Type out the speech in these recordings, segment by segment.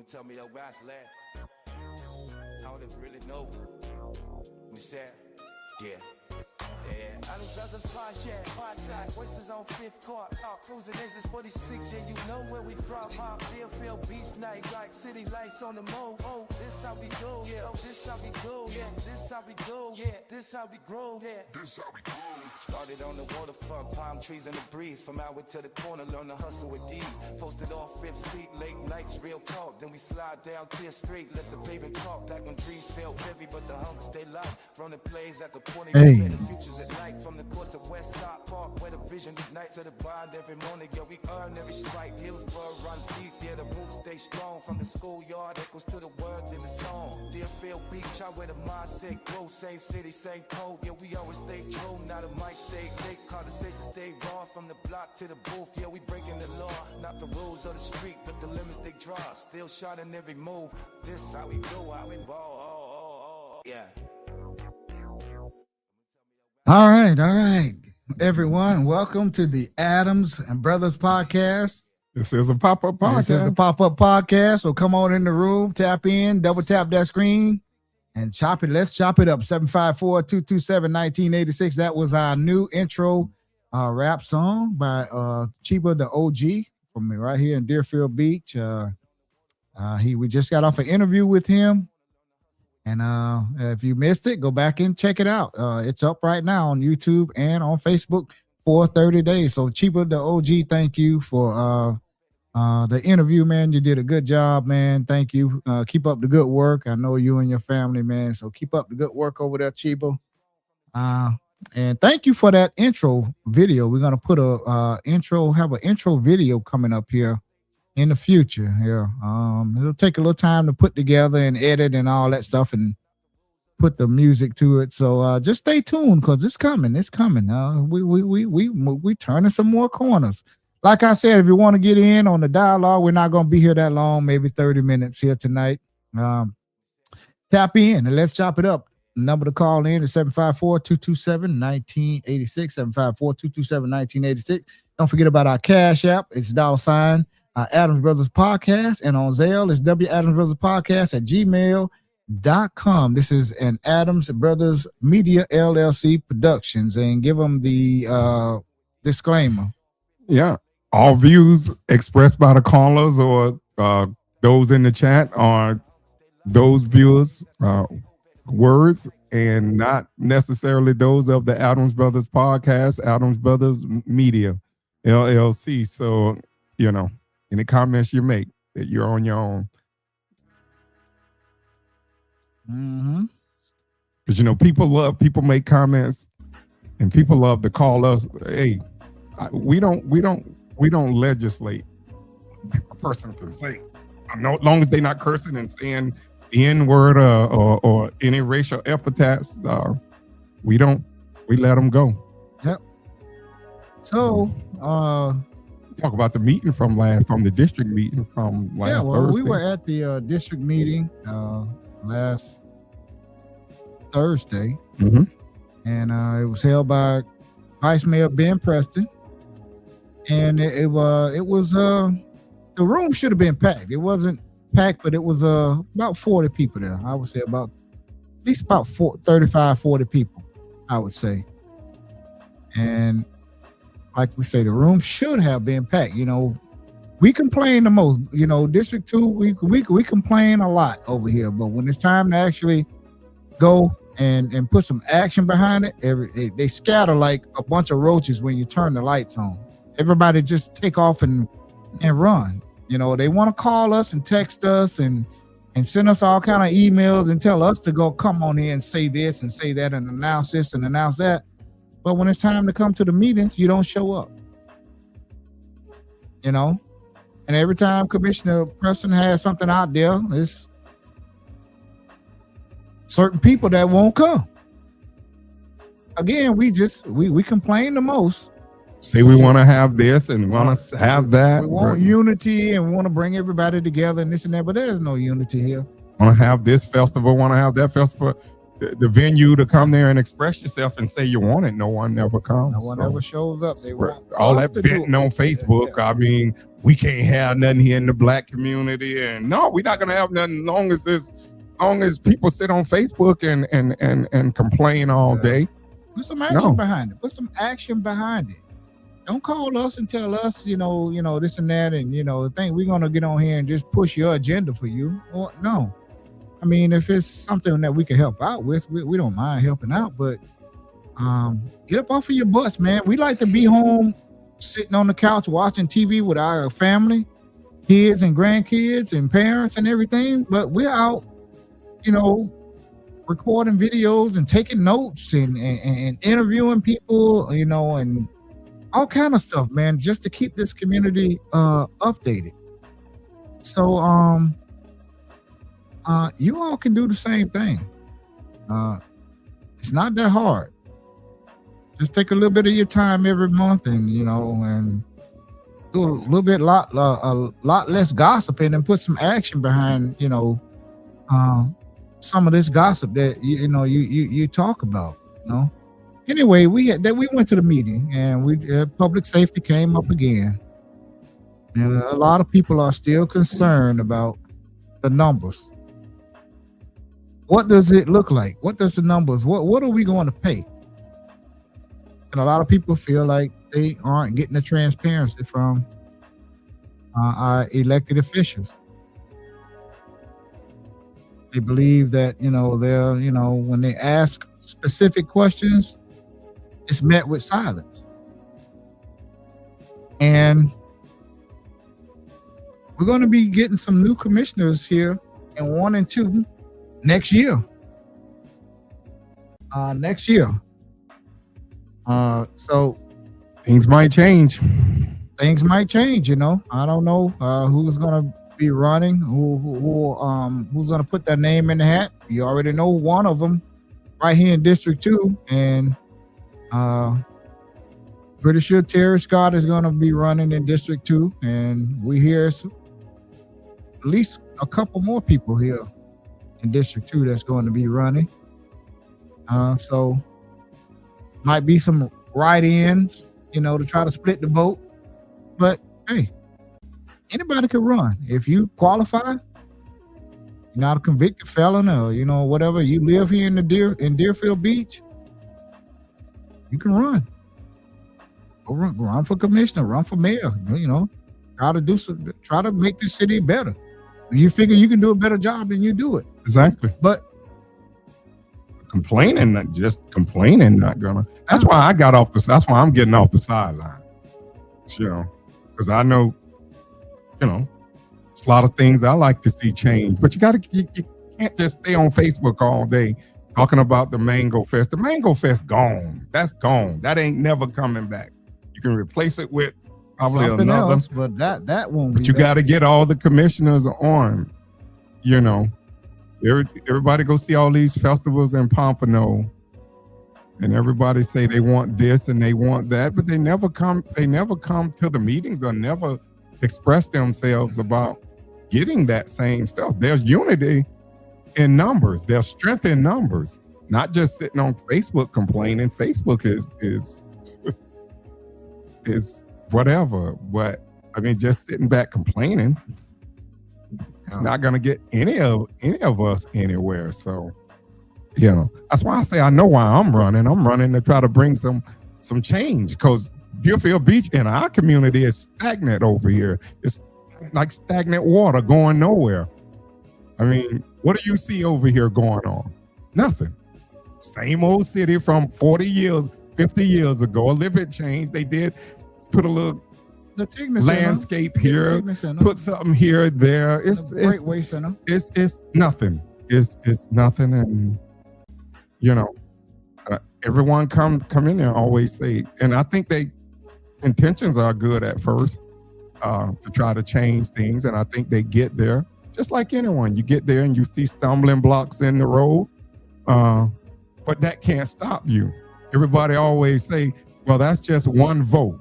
tell me that West left. I don't really know. We said, yeah. Adams Brothers podcast, voices on Fifth Court, cruising exits 46, yeah, you know where we from, Deerfield Beach night, like city lights on the move, oh, this how we do, yeah, oh, this how we do, yeah, this how we do, yeah, this how we grow, yeah, this how we grow. Started on the waterfront, palm trees in the breeze, from Howard to the corner, learn to hustle with these, posted off Fifth Seat, late nights, real talk, then we slide down Clear Street, let the pavement talk, back when trees felt heavy, but the hunks stay light, running plays at the 20, the futures at night. From the court to West Side Park, where the vision ignites to the bond every morning. Yeah, we earn every stripe. Hillsborough runs deep, yeah, the roots stay strong. From the schoolyard, echoes to the words in the song. Deerfield Beach, I where the mindset grows. Same city, same code. Yeah, we always stay true. Now the mic stay thick, conversation stay raw. From the block to the booth, yeah, we breaking the law. Not the rules of the street, but the limits they draw. Still shining every move. This how we do, how we ball. Yeah. All right, everyone. Welcome to the Adams and Brothers podcast. This is a pop-up podcast. So come on in the room, tap in, double tap that screen, and chop it. Let's chop it up. 754-227-1986. That was our new intro rap song by Chiba the OG from right here in Deerfield Beach. We just got off an interview with him. And if you missed it, go back and check it out. It's up right now on YouTube and on Facebook for 30 days. So Chiba the OG, thank you for the interview, man. You did a good job, man. Thank you. Keep up the good work. I know you and your family, man. So keep up the good work over there, Chiba. And thank you for that intro video. We're gonna put have an intro video coming up here in the future. It'll take a little time to put together and edit and all that stuff and put the music to it. So just stay tuned because it's coming. We turning some more corners. Like I said, if you want to get in on the dialogue, we're not going to be here that long, maybe 30 minutes here tonight. Tap in and let's chop it up. The number to call in is 754-227-1986, 754-227-1986. Don't forget about our Cash App. It's $ Adams Brothers Podcast, and on Zelle it's Adams Brothers Podcast at gmail.com. This is an Adams Brothers Media LLC Productions, and give them the disclaimer. Yeah, all views expressed by the callers or those in the chat are those viewers' words and not necessarily those of the Adams Brothers Podcast, Adams Brothers Media LLC. So, any comments you make, that you're on your own. Because people make comments, and people love to call us. Hey, we don't legislate. A person can say, as long as they're not cursing and saying the N-word or any racial epithets, we let them go. Yep. So, talk about the meeting from the district meeting from last Thursday. We were at the district meeting last Thursday, and it was held by Vice Mayor Ben Preston, and it was the room should have been packed. It wasn't packed, but it was about 40 people there. I would say at least 35, 40 people, I would say, and like we say, the room should have been packed. We complain the most. District 2, we complain a lot over here. But when it's time to actually go and put some action behind it, they scatter like a bunch of roaches when you turn the lights on. Everybody just take off and run. They want to call us and text us and send us all kind of emails and tell us to go come on in and say this and say that and announce this and announce that. But when it's time to come to the meetings, you don't show up. And every time Commissioner Preston has something out there, there's certain people that won't come. Again, we complain the most. Say we want to have this and want to have that. We want unity and want to bring everybody together and this and that, but there's no unity here. Want to have this festival, want to have that festival. the venue to come there and express yourself and say you want it. No one ever comes. No one ever shows up. They want all us that to do venting it. on Facebook. I mean, we can't have nothing here in the black community, and no, we're not gonna have nothing long as people sit on Facebook and complain all day. Put some action behind it. Put some action behind it. Don't call us and tell us, you know, this and that, and think we're gonna get on here and just push your agenda for you. Or no. I mean, if it's something that we can help out with, we don't mind helping out, but get up off of your butts, man. We like to be home, sitting on the couch, watching TV with our family, kids and grandkids and parents and everything, but we're out, recording videos and taking notes and interviewing people, and all kind of stuff, man, just to keep this community updated. So, you all can do the same thing. It's not that hard. Just take a little bit of your time every month, and and do a little bit, a lot less gossiping, and put some action behind, some of this gossip that you talk about. Anyway, we went to the meeting, and public safety came up again, and a lot of people are still concerned about the numbers. What does it look like? What does the numbers? What are we going to pay? And a lot of people feel like they aren't getting the transparency from our elected officials. They believe that they're when they ask specific questions, it's met with silence. And we're going to be getting some new commissioners here in 1 and 2 next year. So things might change. I don't know who's going to be running, who's going to put their name in the hat. You already know one of them right here in District 2, and pretty sure Terry Scott is going to be running in District 2, and we hear at least a couple more people here in District 2 that's going to be running. So might be some write-ins, to try to split the vote. But hey, anybody can run. If you qualify, you're not a convicted felon, or whatever, you live here in Deerfield Beach, you can run. Go run for commissioner, run for mayor, try to make this city better. You figure you can do a better job, then you do it. Exactly. But complaining, not gonna. That's why I got off that's why I'm getting off the sideline. Because I know, it's a lot of things I like to see change. But you can't just stay on Facebook all day talking about the Mango Fest. The Mango Fest gone. That's gone. That ain't never coming back. You can replace it with probably something another. Else, but that won't. But you got to get all the commissioners on. Everybody go see all these festivals in Pompano, and everybody say they want this and they want that, but they never come. They never come to the meetings. They'll never express themselves about getting that same stuff. There's unity in numbers. There's strength in numbers. Not just sitting on Facebook complaining. Facebook is whatever. But I mean, just sitting back complaining, it's not going to get any of us anywhere. So, that's why I say I know why I'm running. I'm running to try to bring some change, because Deerfield Beach in our community is stagnant over here. It's like stagnant water going nowhere. I mean, what do you see over here going on? Nothing. Same old city from 40 years, 50 years ago. A little bit changed. They did put a little landscape here, put something here, there. It's Greatway Center. It's nothing. It's nothing. And everyone come in there always say, and I think they intentions are good at first to try to change things, and I think they get there. Just like anyone, you get there and you see stumbling blocks in the road, but that can't stop you. Everybody always say, well, that's just one vote.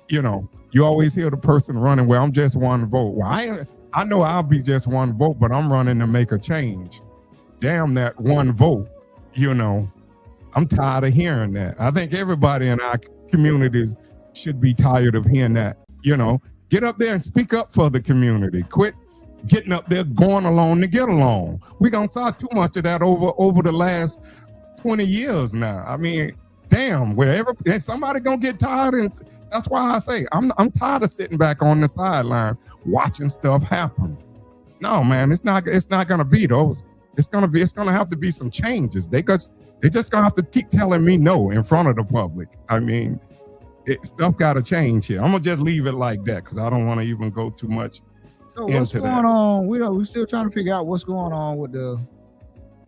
You always hear the person running, well, I'm just one vote. Well, I know I'll be just one vote, but I'm running to make a change. damn that one vote. I'm tired of hearing that. I think everybody in our communities should be tired of hearing that. Get up there and speak up for the community. Quit getting up there going along to get along. We're gonna saw too much of that over the last 20 years now. I mean, damn, and somebody gonna get tired, and that's why I say I'm tired of sitting back on the sideline watching stuff happen. No, man, it's not gonna be those. It's gonna have to be some changes. They just gonna have to keep telling me no in front of the public. I mean, stuff gotta change here. I'm gonna just leave it like that because I don't want to even go too much. So what's going on? We're still trying to figure out what's going on with the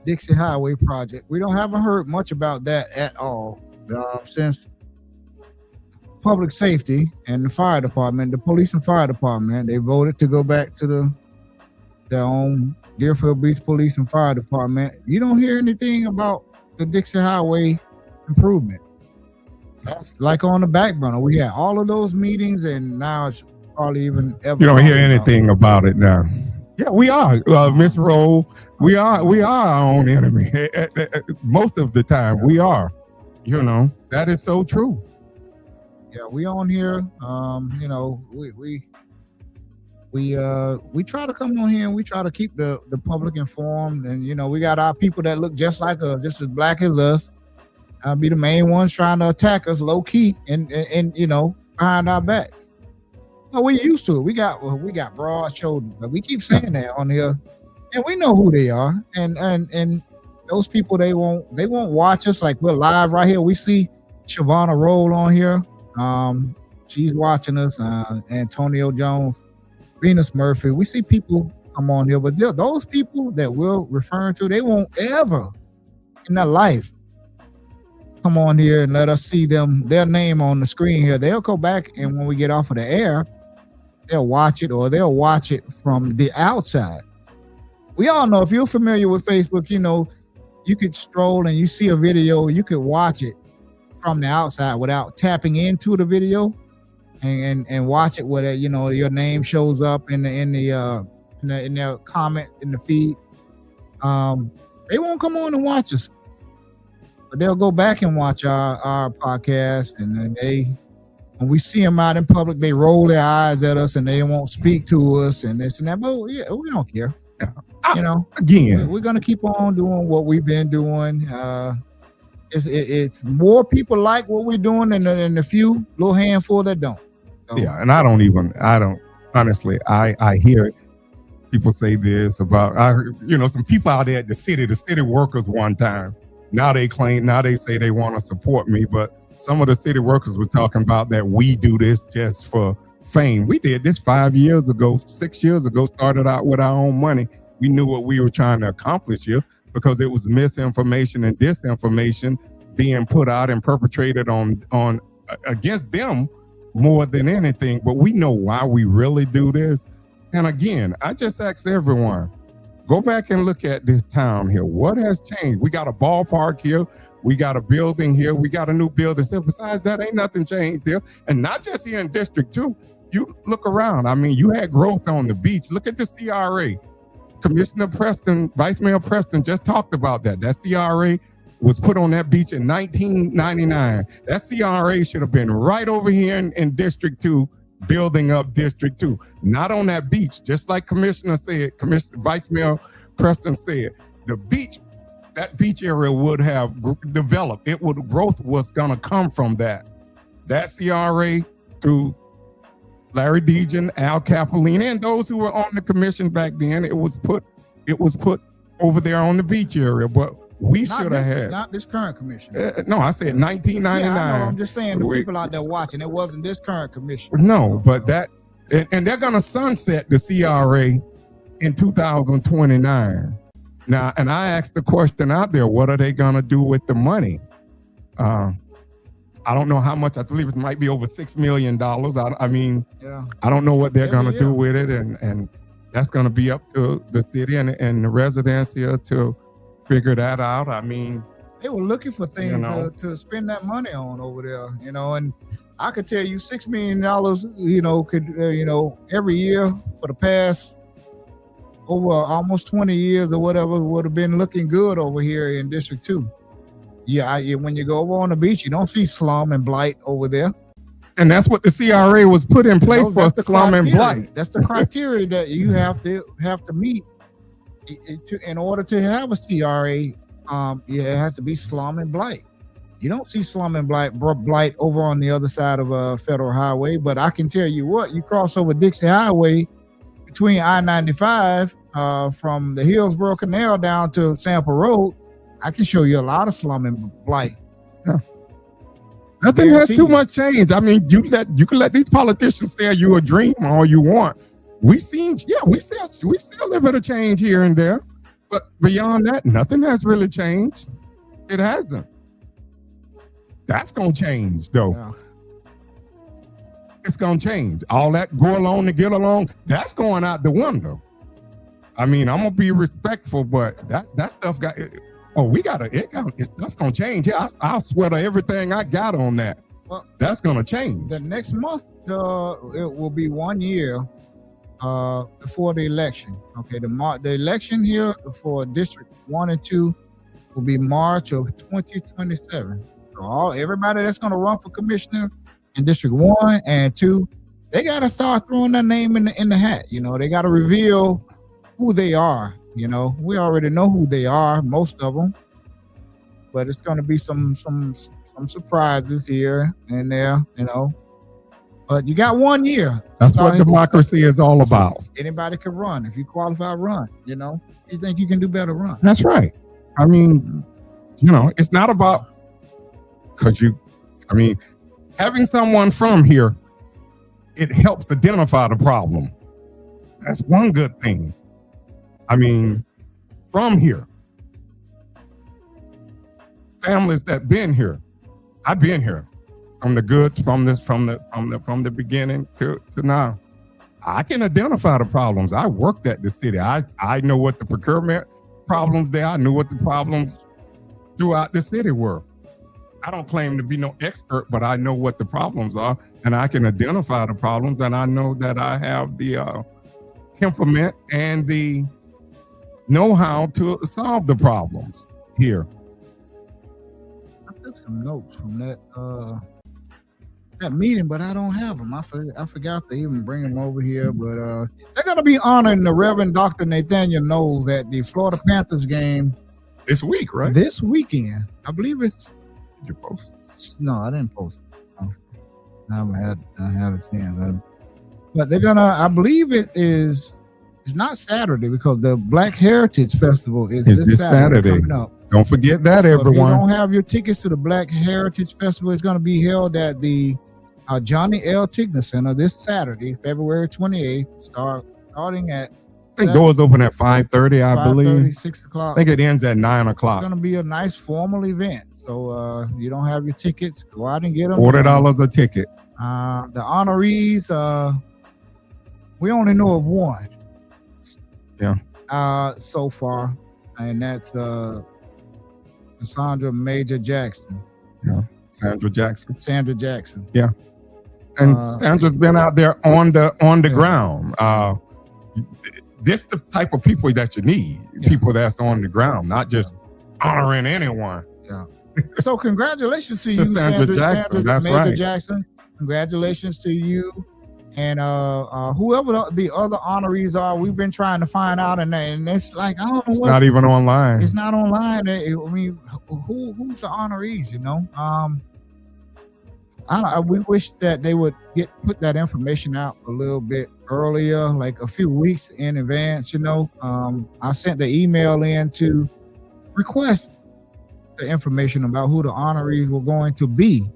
Dixie Highway project. We haven't heard much about that at all since public safety and the fire department, the police and fire department, they voted to go back to their own Deerfield Beach Police and Fire Department. You don't hear anything about the Dixie Highway improvement. That's like on the back burner. We had all of those meetings, and now it's hardly even ever. You don't hear anything about it now. Yeah, we are, Miss Rowe. We are our own enemy. Most of the time, we are. That is so true. Yeah, we on here. We try to come on here and we try to keep the public informed. And we got our people that look just like us, just as black as us. Be the main ones trying to attack us low key and behind our backs. No, we used to it. We got broad shoulders, but we keep saying that on here, and we know who they are. And those people, they won't watch us like we're live right here. We see Shavonna Roll on here. She's watching us. Antonio Jones, Venus Murphy. We see people come on here, but those people that we're referring to, they won't ever in their life come on here and let us see their name on the screen here. They'll go back, and when we get off of the air, they'll watch it, or they'll watch it from the outside. We all know, if you're familiar with Facebook, you could stroll and you see a video, you could watch it from the outside without tapping into the video and watch it where your name shows up in their comment in the feed. They won't come on and watch us, but they'll go back and watch our podcast, and then when we see them out in public, they roll their eyes at us and they won't speak to us and this and that. But yeah, we don't care. Again, we're gonna keep on doing what we've been doing. It's more people like what we're doing than the few little handful that don't. So, yeah, and I don't honestly. I hear people say this about some people out there at the city workers one time. Now they say they want to support me, but some of the city workers were talking about that we do this just for fame. We did this 5 years ago, 6 years ago, started out with our own money. We knew what we were trying to accomplish here because it was misinformation and disinformation being put out and perpetrated on against them more than anything. But we know why we really do this. And again, I just ask everyone, go back and look at this town here. What has changed? We got a ballpark here. We got a building here. We got a new building. So besides that, ain't nothing changed there. And not just here in District 2. You look around. I mean, you had growth on the beach. Look at the CRA. Commissioner Preston, Vice Mayor Preston just talked about that. That CRA was put on that beach in 1999. That CRA should have been right over here in District 2, building up District 2. Not on that beach, just like Vice Mayor Preston said. That beach area would have developed. Growth was gonna come from that. That CRA through Larry Dejan, Al Capolina, and those who were on the commission back then, it was put over there on the beach area. But we should have had. Not this current commission. No, I said 1999. Yeah, I know. I'm just saying the people out there watching, it wasn't this current commission. No, but and they're gonna sunset the CRA in 2029. Now, and I asked the question out there, what are they gonna do with the money? I don't know how much. I believe it might be over $6 million. I mean, yeah. I don't know what they're gonna do with it, and that's gonna be up to the city and the residents here to figure that out. I mean, they were looking for things to spend that money on over there, and I could tell you $6 million, could every year for the past over almost 20 years or whatever would have been looking good over here in District 2. Yeah, when you go over on the beach, you don't see slum and blight over there. And that's what the CRA was put in place for, slum and blight. That's the criteria that you have to meet in order to have a CRA. It has to be slum and blight. You don't see slum and blight over on the other side of Federal Highway, but I can tell you what, you cross over Dixie Highway between I-95 from the Hillsborough Canal down to Sample Road, I can show you a lot of slum and blight. Yeah. Nothing has too much change. I mean, you can let these politicians tell you a dream all you want. We still live in a change here and there, but beyond that, nothing has really changed. It hasn't. That's gonna change, though. Yeah. It's gonna change. All that go along to get along, that's going out the window. I mean, I'm gonna be respectful, but that stuff got. Stuff gonna change. Yeah, I'll sweater everything I got on that. Well, that's gonna change. The next month, it will be 1 year before the election. Okay, the election here for District 1 and 2 will be March of 2027. So everybody that's gonna run for commissioner in District 1 and 2, they gotta start throwing their name in the hat. You know, they gotta reveal who they are. You know, we already know who they are, most of them, but it's going to be some surprises here and there, you know. But you got 1 year. That's what democracy is all about. Anybody can run. If you qualify, run. You know, if you think you can do better, run. That's right. I mean, you know, it's not about having someone from here, it helps identify the problem. That's one good thing. I mean, from here, families that been here, I've been here from the beginning to now. I can identify the problems. I worked at the city. I know what the procurement problems there. I knew what the problems throughout the city were. I don't claim to be no expert, but I know what the problems are, and I can identify the problems, and I know that I have the temperament and the know how to solve the problems here. I took some notes from that meeting, but I don't have them. I forgot to even bring them over here. But they're gonna be honoring the Reverend Dr. Nathaniel Knowles at the Florida Panthers game this week, right? This weekend, I believe it's. Did you post? No, I didn't post it. No. I haven't had a chance. But they're gonna. I believe it is. It's not Saturday because the Black Heritage Festival is this Saturday coming up. Don't forget that, so everyone. If you don't have your tickets to the Black Heritage Festival, it's going to be held at the Johnny L. Tigner Center this Saturday, February 28th, starting at. I think doors open at 5:30, I believe. 6 o'clock. I think it ends at 9 o'clock. It's going to be a nice formal event. So you don't have your tickets, go out and get them. $40 a ticket. The honorees, we only know of one. Yeah. So far, and that's Sandra Major Jackson. Yeah, Sandra Jackson. Yeah, and Sandra's been out there on the ground. This the type of people that you need. Yeah. People that's on the ground, not just honoring anyone. Yeah. So congratulations to you, Sandra Jackson. That's Major right. Jackson. Congratulations to you. And whoever the other honorees are, we've been trying to find out, and it's like I don't know. It's not even online. It's not online. I mean, who's the honorees? You know, we wish that they would put that information out a little bit earlier, like a few weeks in advance. You know, I sent the email in to request the information about who the honorees were going to be,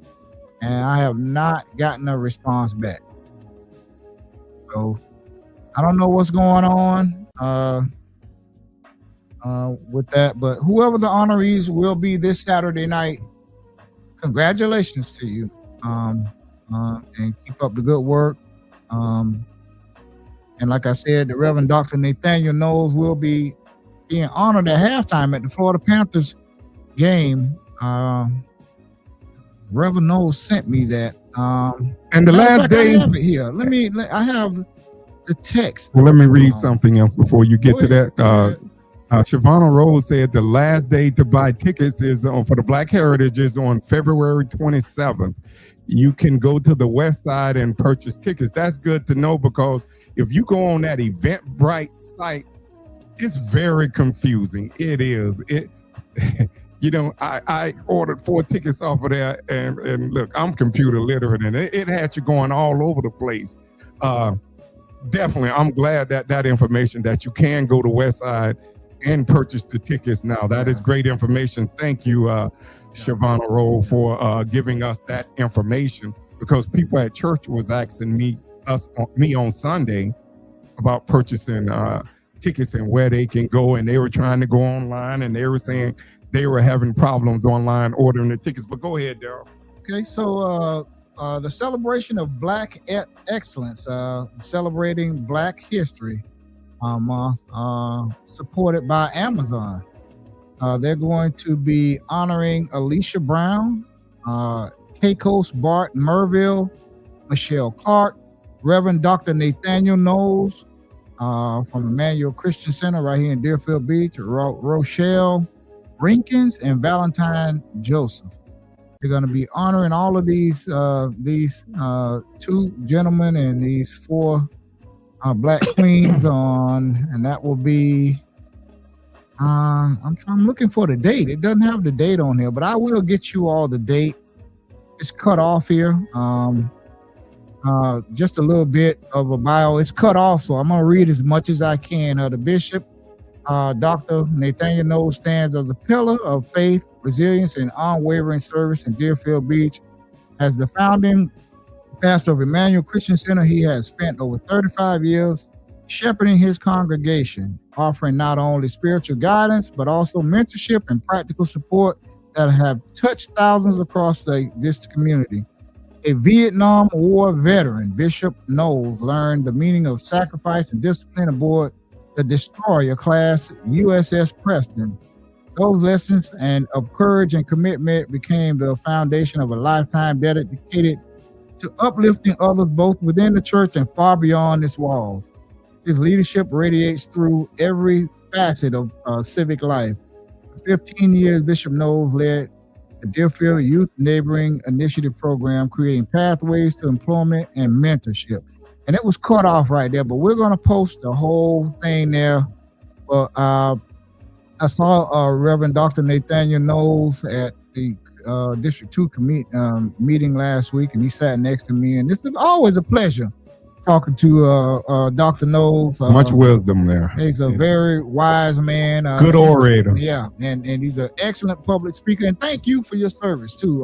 and I have not gotten a response back. So I don't know what's going on with that, but whoever the honorees will be this Saturday night, congratulations to you, and keep up the good work. And like I said, the Reverend Dr. Nathaniel Knowles will be being honored at halftime at the Florida Panthers game. Reverend Knowles sent me that. And the last day, I have it here. I have the text. Well, let me read something else before you get Go to ahead. that. Shavonna Rose said the last day to buy tickets is for the Black Heritage is on February 27th. You can go to the West Side and purchase tickets. That's good to know, because if you go on that Eventbrite site, it's very confusing. It is. You know, I ordered 4 tickets off of there, and look, I'm computer literate, and it had you going all over the place. Definitely, I'm glad that information that you can go to West Side and purchase the tickets now. That is great information. Thank you, Shavonna Rowe, for giving us that information, because people at church was asking me on Sunday about purchasing tickets and where they can go, and they were trying to go online, and they were saying they were having problems online ordering the tickets. But go ahead, Daryl. Okay, so the celebration of Black Excellence, celebrating Black History Month, supported by Amazon. They're going to be honoring Alicia Brown, Keikos Bart Merville, Michelle Clark, Reverend Dr. Nathaniel Knowles from Emmanuel Christian Center right here in Deerfield Beach, Rochelle Rinkins, and Valentine Joseph. They're going to be honoring all of these 2 gentlemen and these 4 Black queens on, and that will be I'm looking for the date. It doesn't have the date on here, but I will get you all the date. It's cut off here. Just a little bit of a bio. It's cut off, so I'm gonna read as much as I can. The bishop, Dr. Nathaniel Knowles, stands as a pillar of faith, resilience, and unwavering service in Deerfield Beach. As the founding pastor of Emmanuel Christian Center, he has spent over 35 years shepherding his congregation, offering not only spiritual guidance, but also mentorship and practical support that have touched thousands across this community. A Vietnam War veteran, Bishop Knowles learned the meaning of sacrifice and discipline aboard the destroyer class USS Preston. Those lessons and of courage and commitment became the foundation of a lifetime dedicated to uplifting others both within the church and far beyond its walls. His leadership radiates through every facet of civic life. For 15 years, Bishop Knowles led the Deerfield Youth Neighboring Initiative Program, creating pathways to employment and mentorship. And it was cut off right there, but we're going to post the whole thing there. But I saw Reverend Dr. Nathaniel Knowles at the District 2 meeting last week, and he sat next to me. And this is always a pleasure talking to Dr. Knowles. Much wisdom there. He's a very wise man. Good orator. Yeah, and he's an excellent public speaker. And thank you for your service, too,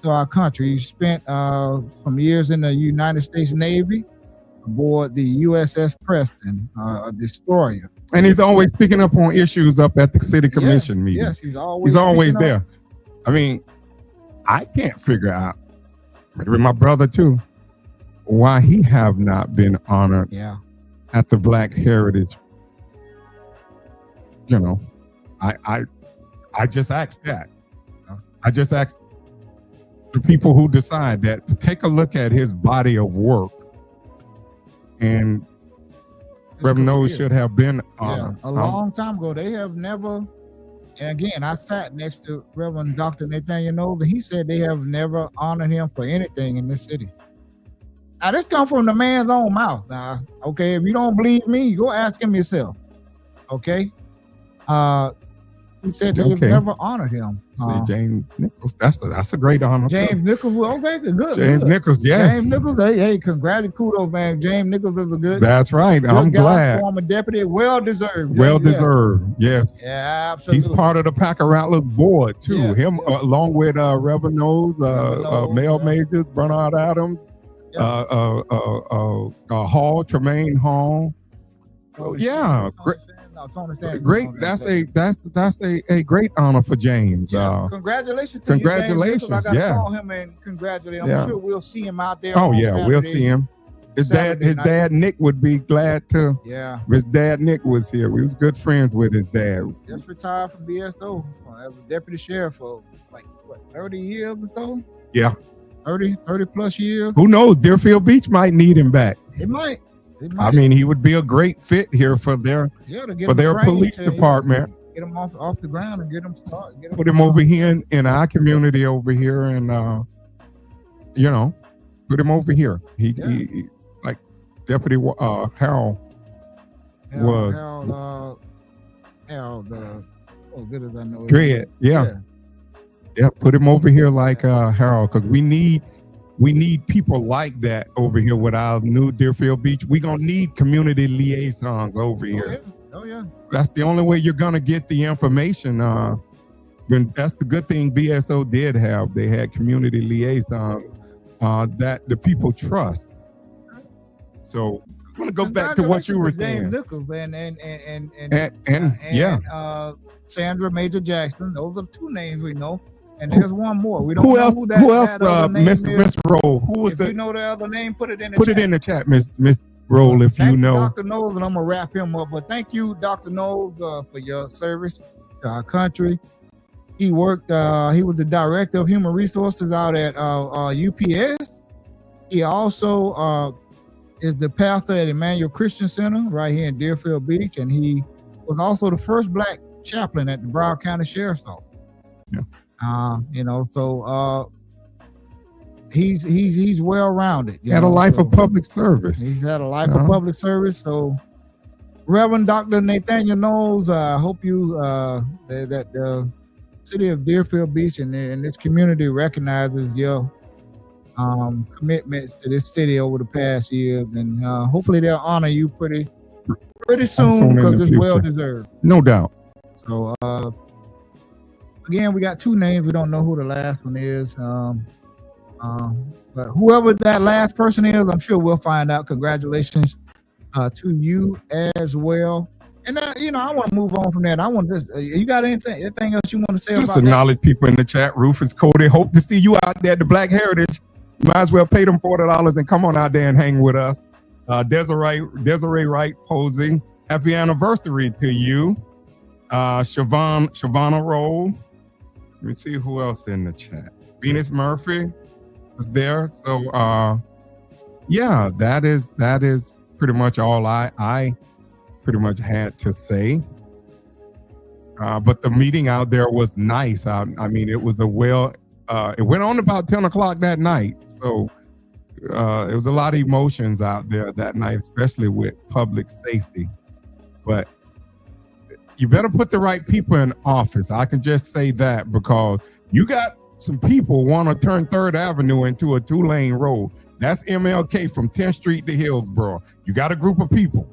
to our country. You spent some years in the United States Navy aboard the USS Preston, a destroyer. And he's always picking up on issues up at the city commission meeting. Yes, he's always there. I mean, I can't figure out, maybe my brother too, why he have not been honored at the Black Heritage. You know, I just asked that. I just asked the people who decide that to take a look at his body of work, and Reverend Knowles should have been honored. A long time ago. They have never, and again, I sat next to Reverend Dr. Nathaniel Knowles, and he said they have never honored him for anything in this city. Now, this comes from the man's own mouth. Now, okay, if you don't believe me, go ask him yourself. Okay? He said they've never honored him. James Nichols, that's a great honor. James Nichols, okay, good. James Nichols, yes. James Nichols, hey, congratulations, kudos, man. James Nichols is a good. That's right. I'm glad. Former deputy, well deserved. Well deserved, yes. Yeah, absolutely. He's part of the Packer Rattlers board too. Yeah. Him along with Reverend Knowles, Mel Majors, Bernard Adams, Hall, Tremaine Hall. Yeah, great. That's a great honor for James. Congratulations to congratulations. You, James. I gotta call him and congratulate him. I'm sure we'll see him out there. Oh yeah, Saturday. We'll see him. His dad Nick would be glad to. Yeah. His dad Nick was here. We was good friends with his dad. Just retired from BSO. I was deputy sheriff for 30 years or so. Yeah. 30 plus years. Who knows? Deerfield Beach might need him back. It might. It I might. mean, he would be a great fit here for their Yeah, to get for them their trained police to, you know, department. get them off the ground and get them started. Put him over here in our community over here, and you know, put him over here. He like Deputy Harold was Harold. Oh, good as I know. Dread. Yeah. Put him over here like Harold, because we need people like that over here with our new Deerfield Beach. We're gonna need community liaisons over here. Oh yeah. That's the only way you're gonna get the information. That's the good thing BSO did have. They had community liaisons that the people trust. So I'm gonna go back to what you were saying. James Nichols and Sandra Major Jackson. Those are two names we know. And there's one more. We don't know who else? Miss Roll. Who was if you know the other name, put it in the chat. Put it in the chat, Miss Roll, if you know. Dr. Knowles, and I'm gonna wrap him up. But thank you, Dr. Knowles, for your service to our country. He worked. He was the director of human resources out at UPS. He also is the pastor at Emmanuel Christian Center right here in Deerfield Beach, and he was also the first Black chaplain at the Broward County Sheriff's Office. Yeah. So he's well rounded. Had a life of public service. He's had a life of public service. So, Reverend Dr. Nathaniel Knowles, I hope you that the city of Deerfield Beach and this community recognizes your commitments to this city over the past years, and hopefully they'll honor you pretty soon, because it's well deserved. No doubt. So again, we got two names. We don't know who the last one is. But whoever that last person is, I'm sure we'll find out. Congratulations to you as well. And I want to move on from that. I want this. You got anything else you want to say about that? Just acknowledge people in the chat. Rufus, Cody, hope to see you out there at the Black Heritage. You might as well pay them $40 and come on out there and hang with us. Desiree Wright posing. Happy anniversary to you. Shavonna Roll. Let me see who else in the chat. Venus Murphy was there. So that is pretty much all I pretty much had to say. But the meeting out there was nice. I mean, it was it went on about 10 o'clock that night. So it was a lot of emotions out there that night, especially with public safety. But you better put the right people in office. I can just say that, because you got some people want to turn 3rd Avenue into a 2-lane road. That's MLK from 10th Street to Hillsborough. You got a group of people,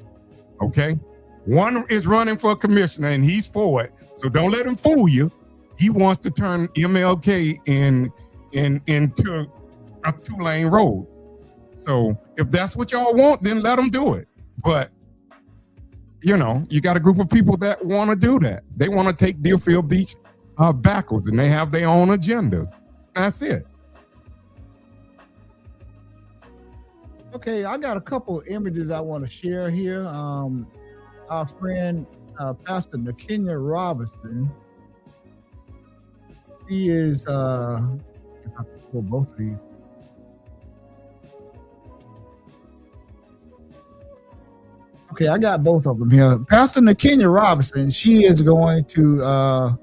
okay? One is running for commissioner and he's for it. So don't let him fool you. He wants to turn MLK into a 2-lane road. So if that's what y'all want, then let them do it. But you got a group of people that want to do that. They want to take Deerfield Beach backwards, and they have their own agendas. That's it. Okay, I got a couple of images I want to share here. Our friend, Pastor Nakenya Robinson. He is, if I can pull both of these. Okay, I got both of them here. Pastor Nakenya Robinson, she is going to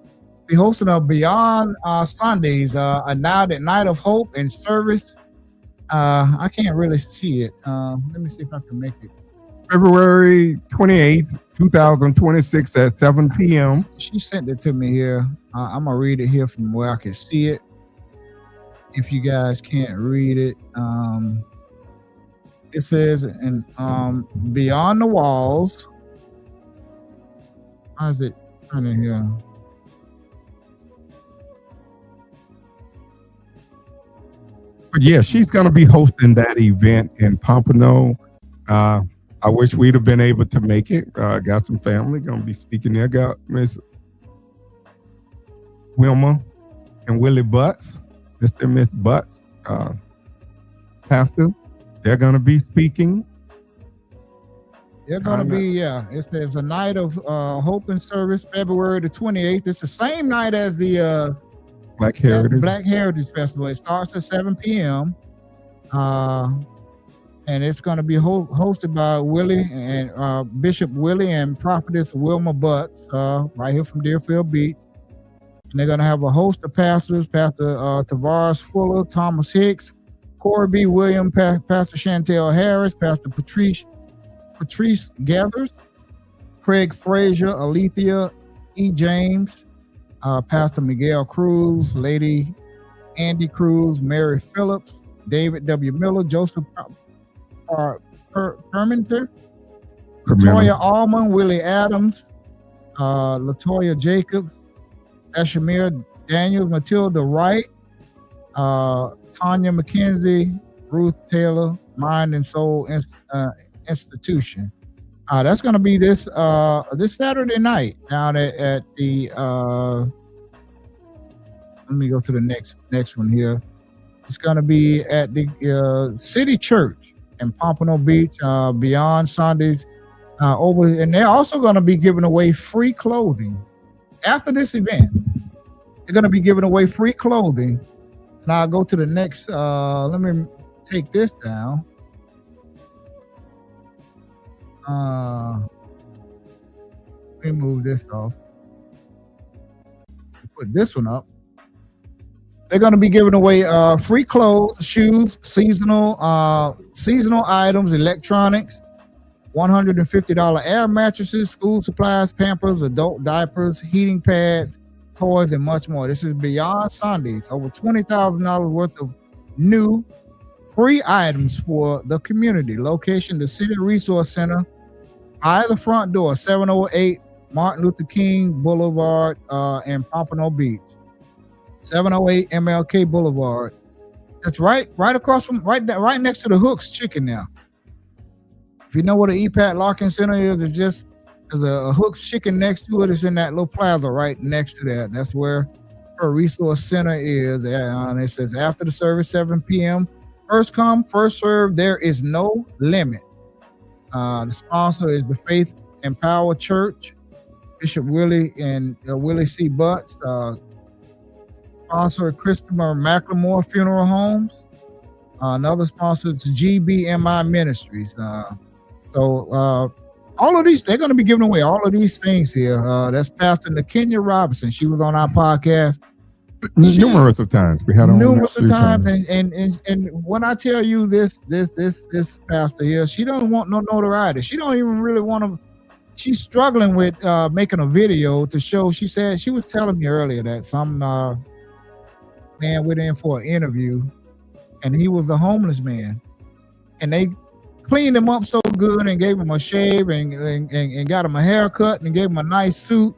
be hosting a Beyond Sundays, a night of hope and service. I can't really see it. Let me see if I can make it. February 28th, 2026 at 7 p.m. She sent it to me here. I'm going to read it here from where I can see it. If you guys can't read it, it says, Beyond the Walls. How's it running here? But yeah, she's going to be hosting that event in Pompano. I wish we'd have been able to make it. Got some family going to be speaking there. Got Miss Wilma and Willie Butts, Mr. and Miss Butts, Pastor. They're going to be speaking. They're going to be, it says a night of hope and service, February the 28th. It's the same night as the Black Heritage Festival. It starts at 7 p.m. and it's going to be hosted by Willie and Bishop Willie and Prophetess Wilma Butts, right here from Deerfield Beach. And they're going to have a host of pastors: Pastor Tavares Fuller, Thomas Hicks, Corey B. Williams, Pastor Chantel Harris, Pastor Patrice Gathers, Craig Frazier, Alethea E. James, Pastor Miguel Cruz, Lady Andy Cruz, Mary Phillips, David W. Miller, Joseph Perminter, Latoya Allman, Willie Adams, Latoya Jacobs, Ashamir Daniels, Matilda Wright, Tanya McKenzie, Ruth Taylor, Mind and Soul Institution. That's going to be this Saturday night down at the. Let me go to the next one here. It's going to be at the City Church in Pompano Beach. Beyond Sundays over, and they're also going to be giving away free clothing after this event. They're going to be giving away free clothing. And I'll go to the next. Let me take this down. Let me move this off. Put this one up. They're going to be giving away free clothes, shoes, seasonal items, electronics, $150 air mattresses, school supplies, Pampers, adult diapers, heating pads, toys, and much more. This is Beyond Sundays. Over $20,000 worth of new free items for the community. Location: the City Resource Center, by the front door, 708 Martin Luther King Boulevard in Pompano Beach. 708 MLK Boulevard. That's right across from right next to the Hooks Chicken now. If you know what an EPAT Larkin Center is, there's a Hooks Chicken next to it. It's in that little plaza right next to that. That's where her resource center is. And it says after the service, 7 p.m. First come, first serve. There is no limit. The sponsor is the Faith and Power Church, Bishop Willie and Willie C. Butts. Sponsor Christopher McLemore Funeral Homes. Another sponsor is GBMI Ministries. So all of these, they're going to be giving away all of these things here. That's Pastor Nakenya Robinson. She was on our podcast numerous of times. We had her numerous of times, and when I tell you this pastor here, she doesn't want no notoriety. She don't even really want to. She's struggling with making a video to show. She said she was telling me earlier that some man went in for an interview, and he was a homeless man, and they cleaned him up so good and gave him a shave and got him a haircut and gave him a nice suit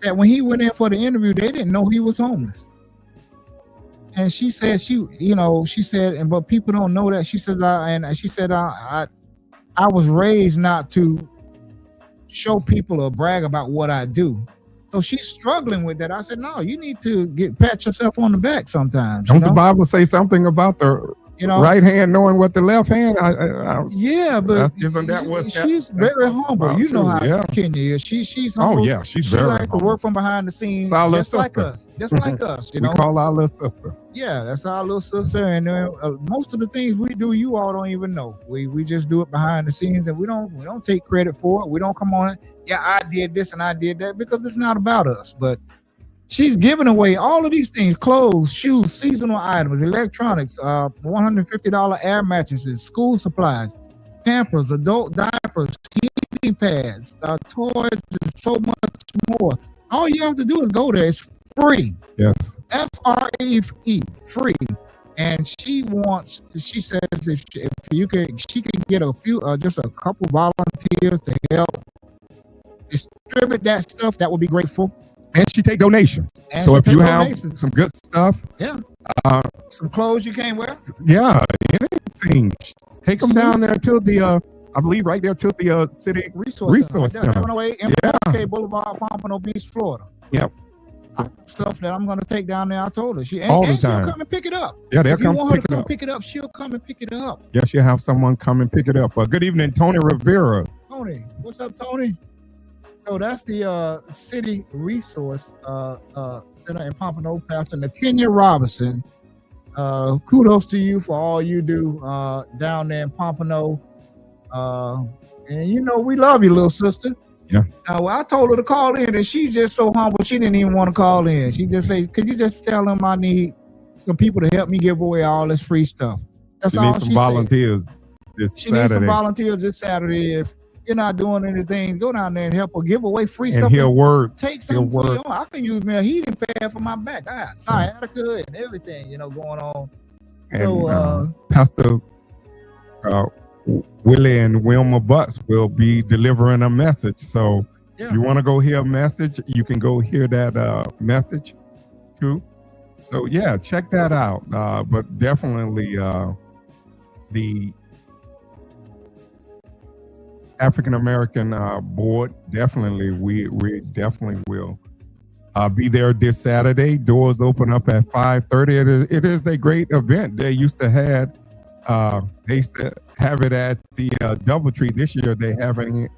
that when he went in for the interview, they didn't know he was homeless. And she said but people don't know that. She said I was raised not to show people or brag about what I do. So she's struggling with that. I said, no, you need to pat yourself on the back sometimes. Don't the Bible say something about the right hand knowing what the left hand? But isn't that what she's very humble. You know how Kenya is. She's humble. Oh yeah, she likes to work from behind the scenes, just like us. You know, we call our little sister. Yeah, that's our little sister. And most of the things we do, you all don't even know. We just do it behind the scenes, and we don't take credit for it. We don't come on it. Yeah, I did this and I did that, because it's not about us. But she's giving away all of these things: clothes, shoes, seasonal items, electronics, $150 air mattresses, school supplies, Pampers, adult diapers, heating pads, toys, and so much more. All you have to do is go there. It's free. Yes. F-R-E-E, free. And she says if she can get a few, just a couple volunteers to help distribute that stuff, that would be grateful. And she take donations. So if you have some good stuff, some clothes you can't wear, anything, take them down there to the I believe right there to the City Resource Center. 708 MLK Boulevard, Pompano Beach, Florida. Yep. Stuff that I'm going to take down there. I told her she'll come and pick it up. Yeah, they'll come pick it up. She'll come and pick it up. Yeah, she'll have someone come and pick it up. Good evening, Tony Rivera. Tony, what's up, Tony? So that's the City Resource Center in Pompano. Pastor Nakenya Robinson kudos to you for all you do down there in Pompano. And you know, we love you, little sister. Yeah. Well, I told her to call in, and she's just so humble. She didn't even want to call in. She just said, "Could you just tell them I need some people to help me give away all this free stuff?" That's She all needs some she volunteers this said. She needs some Saturday. volunteers this Saturday. If you're not doing anything, go down there and help her give away free And stuff. he'll work. Take He'll some for work. you. I can use me a heating pad for my back. I got sciatica and everything, you know, going on. And So, Pastor Willie and Wilma Butts will be delivering a message. So yeah. if you want to go hear a message, you can go hear that message too. So yeah, check that out. But definitely the African American board, definitely we definitely will be there this Saturday. Doors open up at 5:30. It is a great event. They used to have it at the DoubleTree. This year they having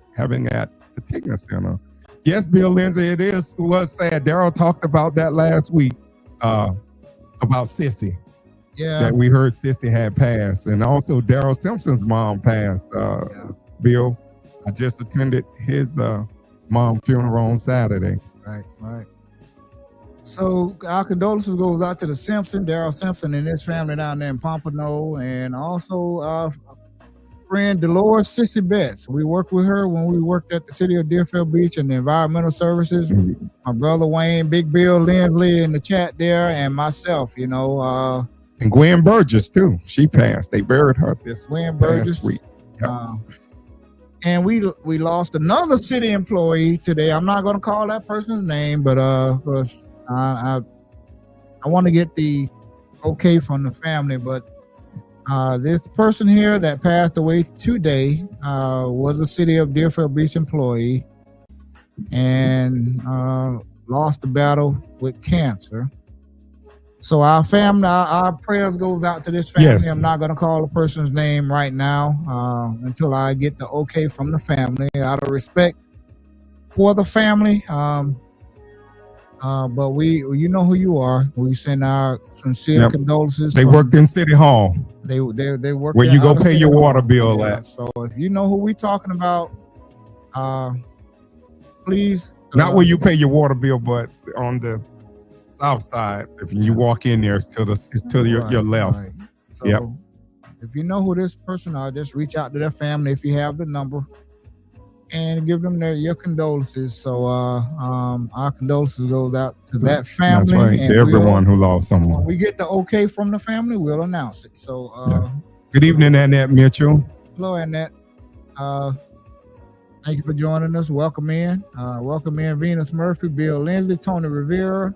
at the Tigner Center. Yes, Bill Lindsay, was sad. Daryl talked about that last week about Sissy. Yeah. That we heard Sissy had passed, and also Daryl Simpson's mom passed. Bill, I just attended his mom funeral on Saturday. Right. So our condolences goes out to the Simpson, Daryl Simpson and his family down there in Pompano, and also our friend Dolores Sissy Betts. We worked with her when we worked at the city of Deerfield Beach and the environmental services. Mm-hmm. My brother Wayne, Big Bill Lindley in the chat there, and myself, you know. And Gwen Burgess too. She passed. They buried her this Gwen past Burgess. week. Yep. And we lost another city employee today. I'm not going to call that person's name, but I want to get the okay from the family. But this person here that passed away today was a city of Deerfield Beach employee and lost the battle with cancer. So our family, our prayers goes out to this family. Yes. I'm not going to call the person's name right now until I get the okay from the family, out of respect for the family. But you know who you are. We send our sincere condolences. They worked in City Hall. They worked where you go pay your water bill at. So if you know who we talking about, please. Not where you pay your water bill, but on the south side. If you walk in there, it's to your left. Right. So if you know who this person are, just reach out to their family if you have the number and give them your condolences. So our condolences goes out to that family. That's right. And to everyone who lost someone. When we get the okay from the family, we'll announce it. So good evening, Annette Mitchell. Hello, Annette. Thank you for joining us. Welcome in. Welcome in Venus Murphy, Bill Lindsay, Tony Rivera.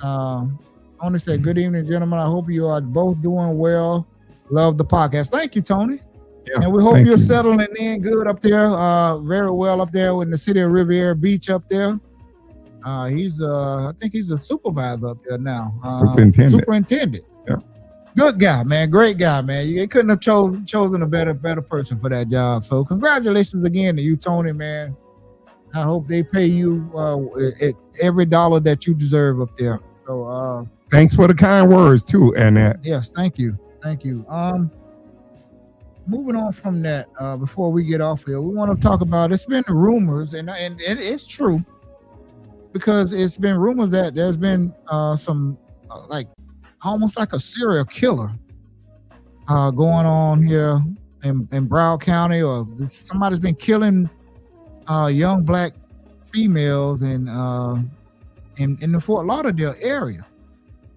Tony said, good evening, gentlemen. I hope you are both doing well. Love the podcast. Thank you, Tony. Yeah, and we hope you're settling in good up there, very well up there in the city of Riviera Beach up there. I think he's a supervisor up there now. Superintendent. Yeah. Good guy, man. Great guy, man. You couldn't have chosen a better person for that job. So congratulations again to you, Tony, man. I hope they pay you every dollar that you deserve up there. So thanks for the kind words too, Annette. Yes, thank you. Moving on from that, before we get off here, we want to talk about, it's been rumors, and it's true, because it's been rumors that there's been some like almost like a serial killer going on here in Broward County, or somebody's been killing young black females in the Fort Lauderdale area.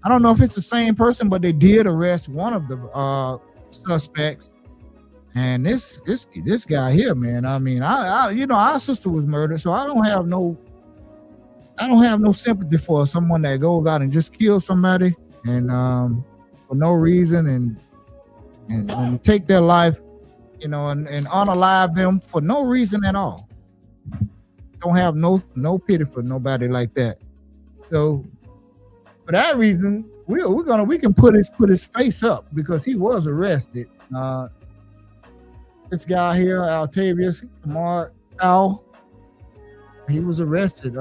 I don't know if it's the same person, but they did arrest one of the suspects. And this guy here, man, I mean, our sister was murdered, so I don't have no sympathy for someone that goes out and just kills somebody and for no reason and take their life, and unalive them for no reason at all. Don't have no pity for nobody like that. So for that reason, we can put his face up, because he was arrested. This guy here, Altavius Kamar Al, he was arrested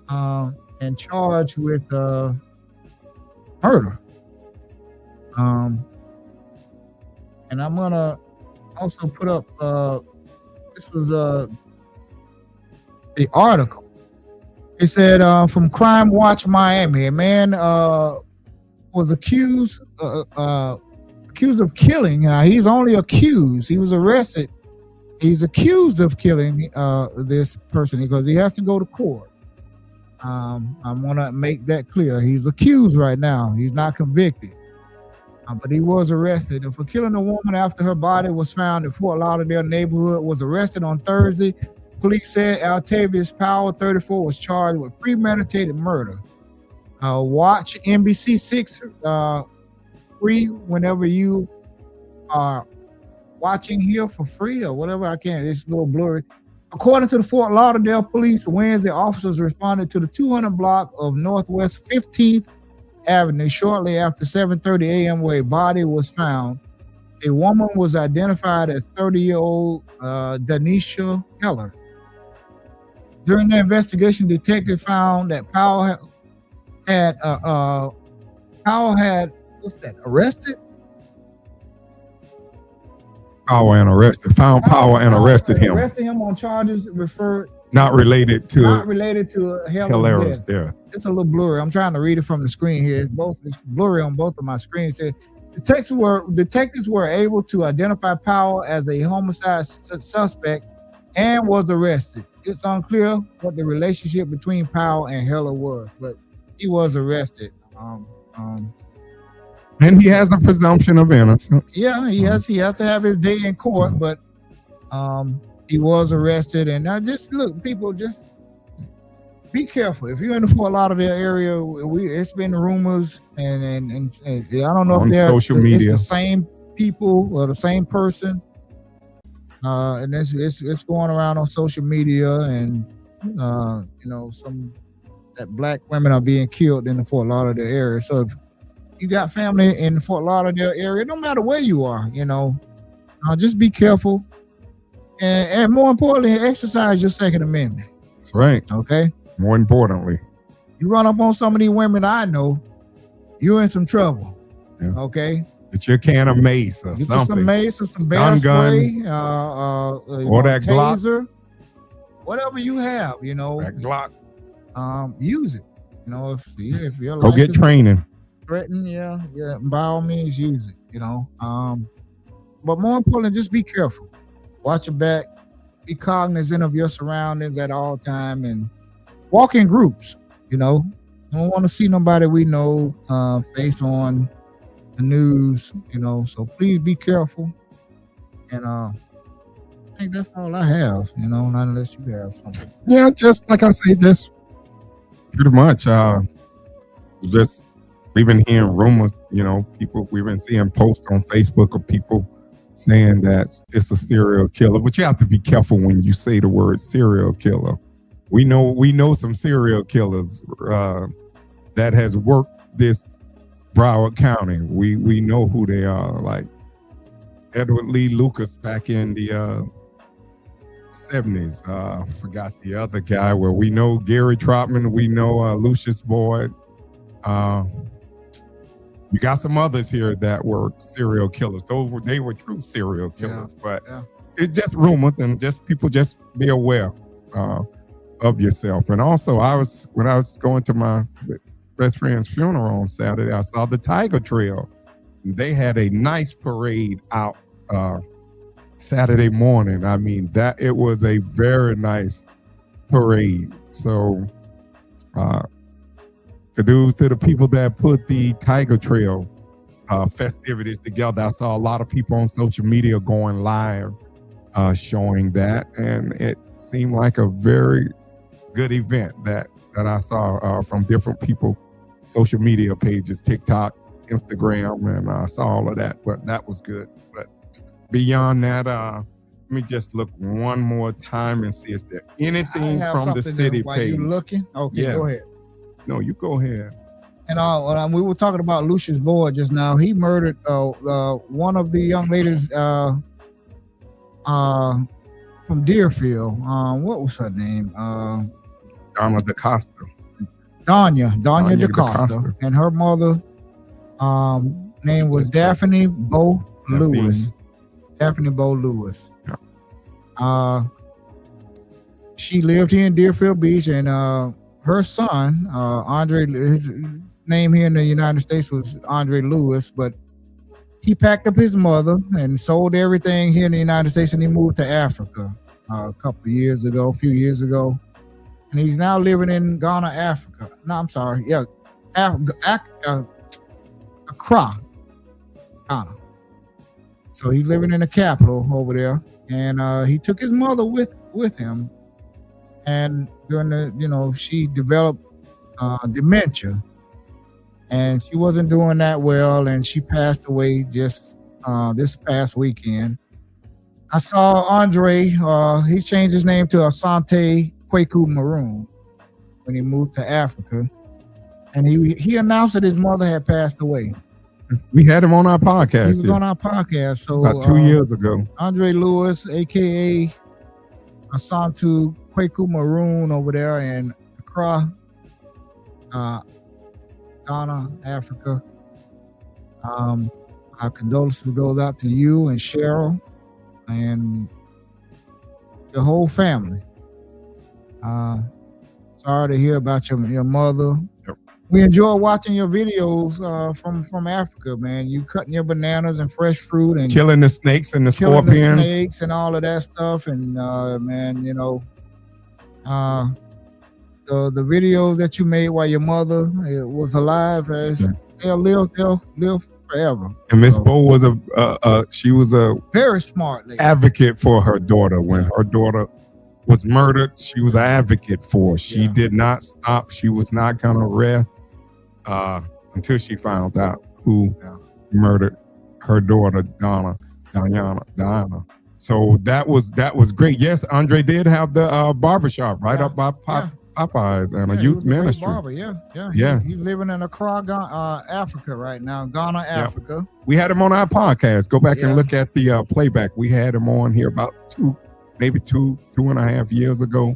and charged with murder. And I'm gonna also put up this was the article. It said from Crime Watch Miami, a man was accused of killing. He's only accused. He was arrested. He's accused of killing this person because he has to go to court. I want to make that clear. He's accused right now. He's not convicted. But he was arrested for killing a woman after her body was found in Fort Lauderdale neighborhood. Was arrested on Thursday. Police said Altavius Powell, 34, was charged with premeditated murder. Watch NBC 6 free whenever you are watching here for free or whatever. I can't. It's a little blurry. According to the Fort Lauderdale police, Wednesday, officers responded to the 200 block of Northwest 15th Avenue shortly after 7:30 a.m. where a body was found. A woman was identified as 30-year-old Danisha Heller. During the investigation, detectives found that Powell had arrested. Powell and arrested. Found Powell and arrested him. Arrested him on charges not related to Heller's death. There. It's a little blurry. I'm trying to read it from the screen here. It's blurry on both of my screens. Detectives were able to identify Powell as a homicide suspect and was arrested. It's unclear what the relationship between Powell and Heller was, but he was arrested. And he has the presumption of innocence. Yeah, he has to have his day in court, but he was arrested. And now just look, people, just be careful. If you're in the Fort Lauderdale area, it's been rumors, and I don't know on if they're social media. It's the same people or the same person. And it's going around on social media, and that black women are being killed in the Fort Lauderdale area. So if you got family in the Fort Lauderdale area, no matter where you are, just be careful, and more importantly, exercise your Second Amendment. That's right. Okay. More importantly, you run up on some of these women I know, you're in some trouble. Yeah. Okay. Get your can of mace or Get something. You some mace or some bear spray, or that taser, Glock. Whatever you have, that Glock. Use it. If you're go get training. Threaten, yeah, by all means use it. But more importantly, just be careful. Watch your back. Be cognizant of your surroundings at all time, and walk in groups. Don't want to see nobody we know face on the news. So please be careful. And I think that's all I have. Not unless you have something. Yeah, just like I say, just pretty much. Just we've been hearing rumors. People. We've been seeing posts on Facebook of people saying that it's a serial killer, but you have to be careful when you say the word serial killer. We know some serial killers that has worked this Broward County. We know who they are, like Edward Lee Lucas back in the 70s. Forgot the other guy. Where we know Gary Trotman, we know Lucius Boyd. You got some others here that were serial killers. They were true serial killers, but it's just rumors, and just people just be aware of yourself. And also, when I was going to my best friend's funeral on Saturday, I saw the Tiger Trail. They had a nice parade out Saturday morning. I mean, it was a very nice parade. So, kudos to the people that put the Tiger Trail festivities together. I saw a lot of people on social media going live showing that, and it seemed like a very good event that I saw from different people, social media pages, TikTok, Instagram, and I saw all of that. But that was good. But beyond that, let me just look one more time and see is there anything from the city while page. You looking? Okay, Yeah. Go ahead. No, you go ahead. And we were talking about Lucius Boyd just now. He murdered one of the young ladies from Deerfield. What was her name? Donna DaCosta. Danya DaCosta. And her mother Name was Daphne Bo Lewis. Daphne Bo Lewis. Yeah. She lived here in Deerfield Beach, and her son, Andre, his name here in the United States was Andre Lewis, but he packed up his mother and sold everything here in the United States, and he moved to Africa a few years ago, and he's now living in Ghana, Africa. No, I'm sorry, yeah, Accra, Ghana. So he's living in the capital over there, and he took his mother with him, and during the, she developed dementia. And she wasn't doing that well, and she passed away just this past weekend. I saw Andre, he changed his name to Asante Kwaku Maroon when he moved to Africa. And he announced that his mother had passed away. We had him on our podcast. He was on our podcast. So about 2 years ago. Andre Lewis, a.k.a. Asante Kwaku Maroon over there in Accra, Ghana, Africa. Our condolences goes out to you and Cheryl and your whole family. Sorry to hear about your mother. Yep. We enjoy watching your videos from Africa, man. You cutting your bananas and fresh fruit and killing the snakes and the killing scorpions, the snakes and all of that stuff. And man, the videos that you made while your mother was alive, they'll live forever. And Miss Bo was she was a very smart lady. Advocate for her daughter. When her daughter was murdered, she was an advocate for her. She did not stop. She was not gonna rest until she found out who murdered her daughter, Diana. So that was great. Yes, Andre did have the barbershop right up by Popeyes and a youth ministry. Barber, yeah. He's living in Accra, Africa right now, Ghana, Africa. We had him on our podcast. Go back and look at the playback. We had him on here about two and a half years ago.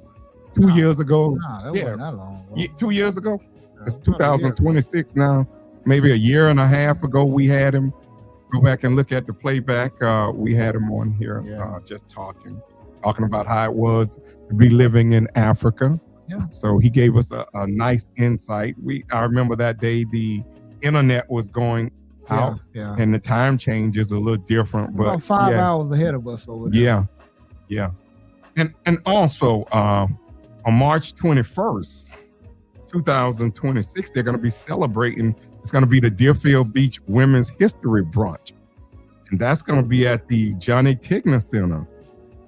2 years ago. Nah, that wasn't that long. Yeah, 2 years ago. It's 2026 now. Maybe a year and a half ago we had him. Go back and look at the playback. We had him on here just talking about how it was to be living in Africa. Yeah. So he gave us a nice insight. I remember that day the internet was going out and the time change is a little different. But about 5 hours ahead of us over there. Yeah. And also on March 21st, 2026, they're going to be celebrating. It's going to be the Deerfield Beach Women's History Brunch. And that's going to be at the Johnny Tigner Center.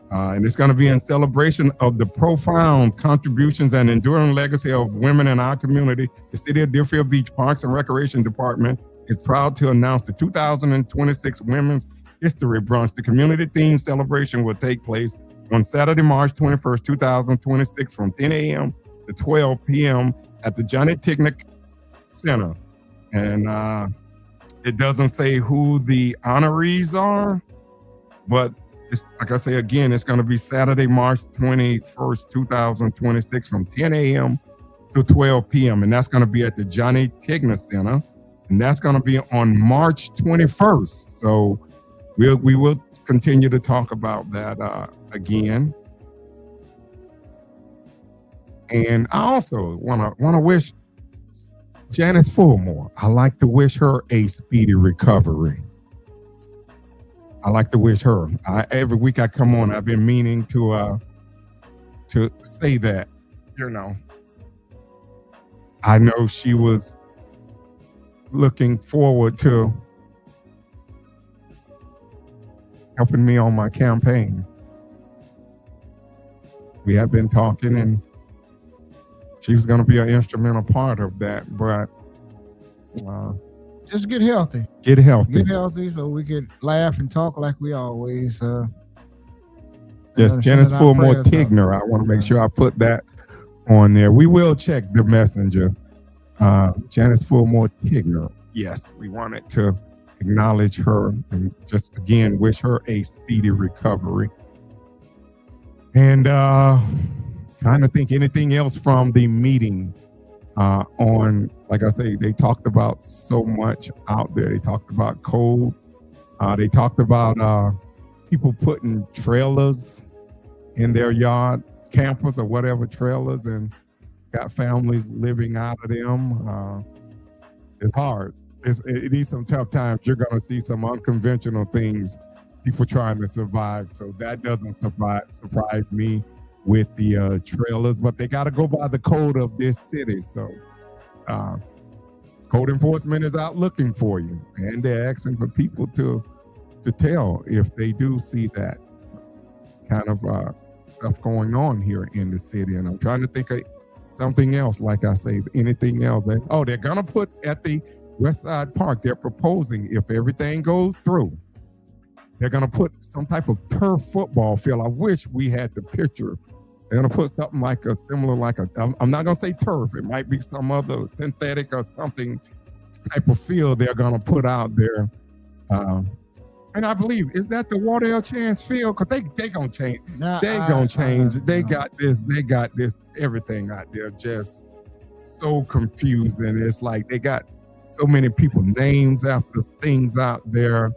And it's going to be in celebration of the profound contributions and enduring legacy of women in our community. The City of Deerfield Beach Parks and Recreation Department is proud to announce the 2026 Women's History Brunch. The community-themed celebration will take place on Saturday, March 21st, 2026 from 10 a.m. to 12 p.m. at the Johnny Tigner Center. And it doesn't say who the honorees are, but it's, like I say again, it's going to be Saturday, March 21st, 2026 from 10 a.m. to 12 p.m. And that's going to be at the Johnny Tigner Center. And that's going to be on March 21st. So we will continue to talk about that again. And I also want to wish Janice Fullmore, I like to wish her a speedy recovery. I like to wish her. Every week I come on, I've been meaning to say that, I know she was looking forward to helping me on my campaign. We have been talking, and she was going to be an instrumental part of that, but just get healthy. Get healthy. Get healthy so we could laugh and talk like we always. Yes, Janice Fullmore Tigner. I want to make sure I put that on there. We will check the messenger. Janice Fullmore Tigner. Yes, we wanted to acknowledge her and just again wish her a speedy recovery. And trying to think anything else from the meeting on, like I say, they talked about so much out there. They talked about code. They talked about people putting trailers in their yard, campers or whatever trailers, and got families living out of them. It's hard. It needs some tough times. You're going to see some unconventional things, people trying to survive. So that doesn't surprise me with the trailers, but they got to go by the code of this city. So code enforcement is out looking for you, and they're asking for people to tell if they do see that kind of stuff going on here in the city. And I'm trying to think of something else, like I say, anything else. They're going to put at the West Side Park, they're proposing, if everything goes through, they're going to put some type of turf football field. I wish we had the picture. They're going to put something like a similar, I'm not going to say turf. It might be some other synthetic or something type of field they're going to put out there. And I believe, is that the Wardell Chance field? Because they going to change. They're going to change. They got this, everything out there just so confused. And it's like they got so many people names after things out there.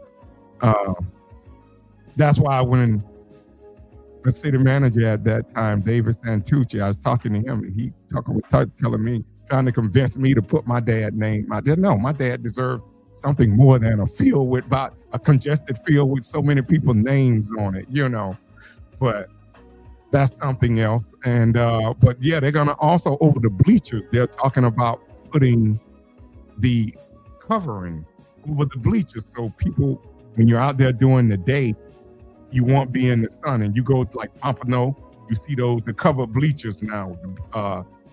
That's why when the city manager at that time, David Santucci, I was talking to him, and he was telling me, trying to convince me to put my dad's name. I didn't know. My dad deserves something more than a field with about a congested field with so many people's names on it, but that's something else. And but yeah, they're gonna also, over the bleachers, they're talking about putting the covering over the bleachers, so people, when you're out there during the day, you won't be in the sun. And you go to like Pompano, you see the covered bleachers now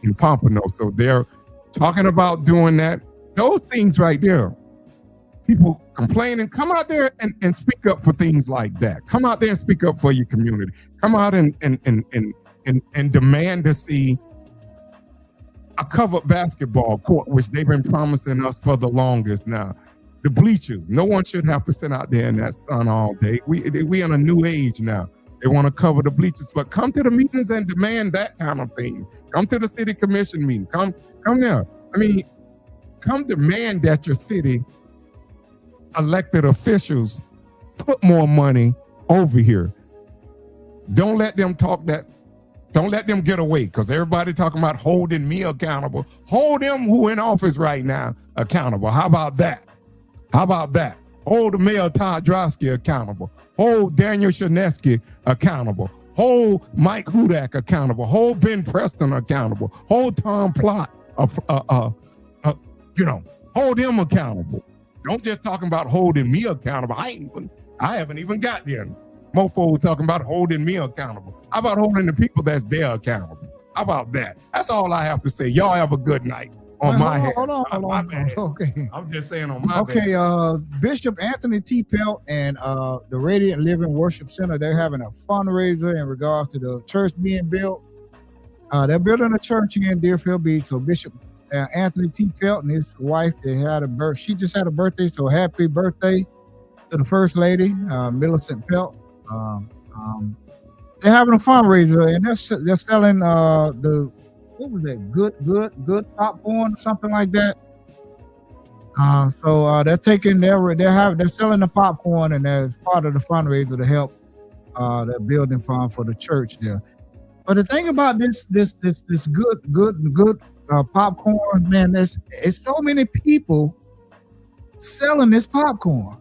in Pompano. So they're talking about doing that. Those things right there, people complaining, come out there and speak up for things like that. Come out there and speak up for your community. Come out and demand to see a covered basketball court, which they've been promising us for the longest now. The bleachers, no one should have to sit out there in that sun all day. We in a new age now. They want to cover the bleachers, but come to the meetings and demand that kind of things. Come to the city commission meeting. Come there. I mean, come demand that your city elected officials put more money over here. Don't let them talk that. Don't let them get away, because everybody talking about holding me accountable. Hold them who in office right now accountable. How about that? Hold Mayor Todd Drosky accountable. Hold Daniel Shinesky accountable. Hold Mike Hudak accountable. Hold Ben Preston accountable. Hold Tom Plott. Hold him accountable. Don't just talking about holding me accountable. I haven't even got there. Mofo was talking about holding me accountable. How about holding the people that's there accountable? How about that? That's all I have to say. Y'all have a good night. Hold on. Okay. I'm just saying on my Bishop Anthony T. Pelt and the Radiant Living Worship Center, they're having a fundraiser in regards to the church being built. They're building a church here in Deerfield Beach. So Bishop Anthony T. Pelt and his wife, she just had a birthday. So happy birthday to the First Lady, Millicent Pelt. They're having a fundraiser, and they're selling what was that? Good popcorn, something like that. So they're selling the popcorn, and as part of the fundraiser to help their building fund for the church there. But the thing about this good popcorn, man, it's so many people selling this popcorn.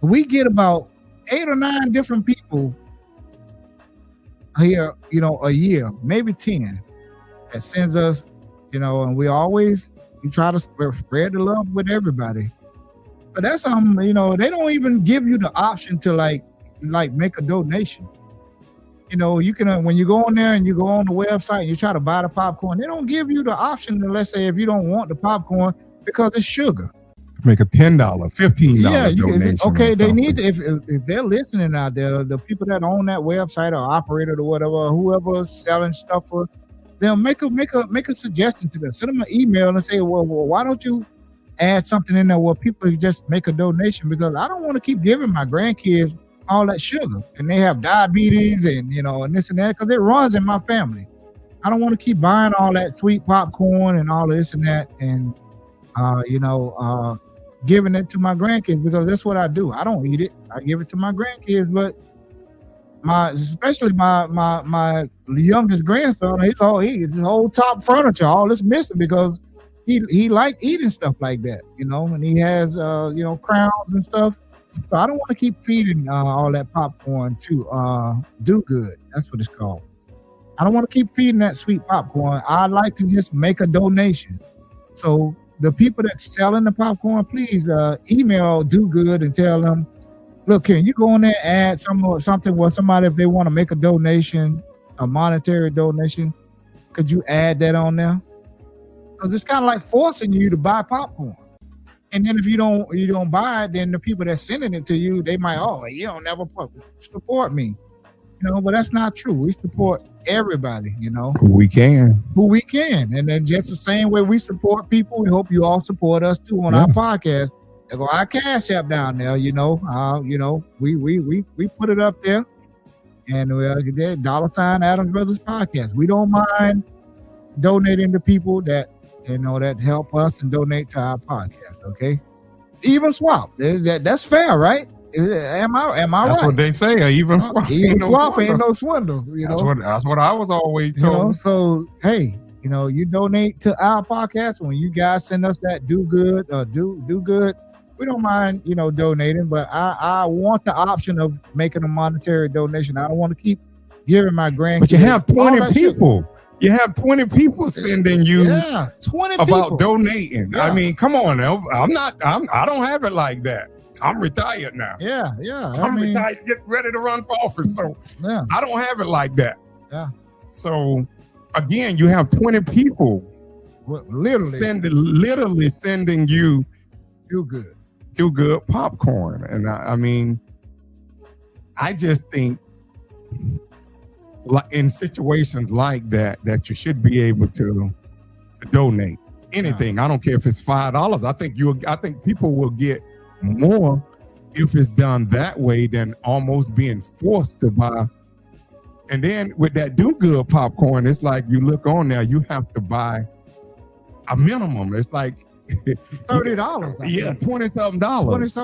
We get about 8 or 9 different people here, a year, maybe 10, that sends us, and we try to spread the love with everybody. But that's they don't even give you the option to like make a donation. You can when you go on there and you go on the website and you try to buy the popcorn, they don't give you the option to, let's say, if you don't want the popcorn because it's sugar. Make a $10, $15 donation. Okay, they need to, if they're listening out there, the people that own that website or operator or whatever, whoever's selling stuff for, they'll make a suggestion to them. Send them an email and say, well, why don't you add something in there where people just make a donation, because I don't want to keep giving my grandkids all that sugar and they have diabetes and and this and that, because it runs in my family. I don't want to keep buying all that sweet popcorn and all this and that, and giving it to my grandkids, because that's what I do. I don't eat it. I give it to my grandkids, but especially my youngest grandson, his whole top furniture, all this missing because he like eating stuff like that, and he has crowns and stuff. So I don't want to keep feeding all that popcorn to Do Good. That's what it's called. I don't want to keep feeding that sweet popcorn. I like to just make a donation. So the people that's selling the popcorn, please email Do Good and tell them, look, can you go on there and add something where somebody, if they want to make a donation, a monetary donation, could you add that on there? Because it's kind of like forcing you to buy popcorn. And then if you don't buy it, then the people that's sending it to you, they might, you don't never support me. But that's not true. We support everybody, Who we can. And then just the same way we support people, we hope you all support us too on our podcast. There go our Cash App down there, we put it up there, and $sign Adams Brothers Podcast. We don't mind donating to people that that help us and donate to our podcast. Okay, even swap. That's fair, right? Am I That's right? That's what they say. Even swap. Even swap ain't no swindle. That's what I was always told. So hey, you donate to our podcast when you guys send us that do good. We don't mind, donating, but I want the option of making a monetary donation. I don't want to keep giving my grandkids. But you have 20 people. You have 20 people sending you 20 about people donating. Yeah. I mean, come on now. I don't have it like that. I'm retired now. Yeah. I'm retired, get ready to run for office. So I don't have it like that. Yeah. So again, you have 20 people literally sending you Do Good popcorn. And I mean, I just think in situations like that you should be able to donate anything. I don't care if it's $5. I think people will get more if it's done that way than almost being forced to buy. And then with that Do Good popcorn, it's like you look on there, you have to buy a minimum. It's like $30. Yeah, $20-something. Almost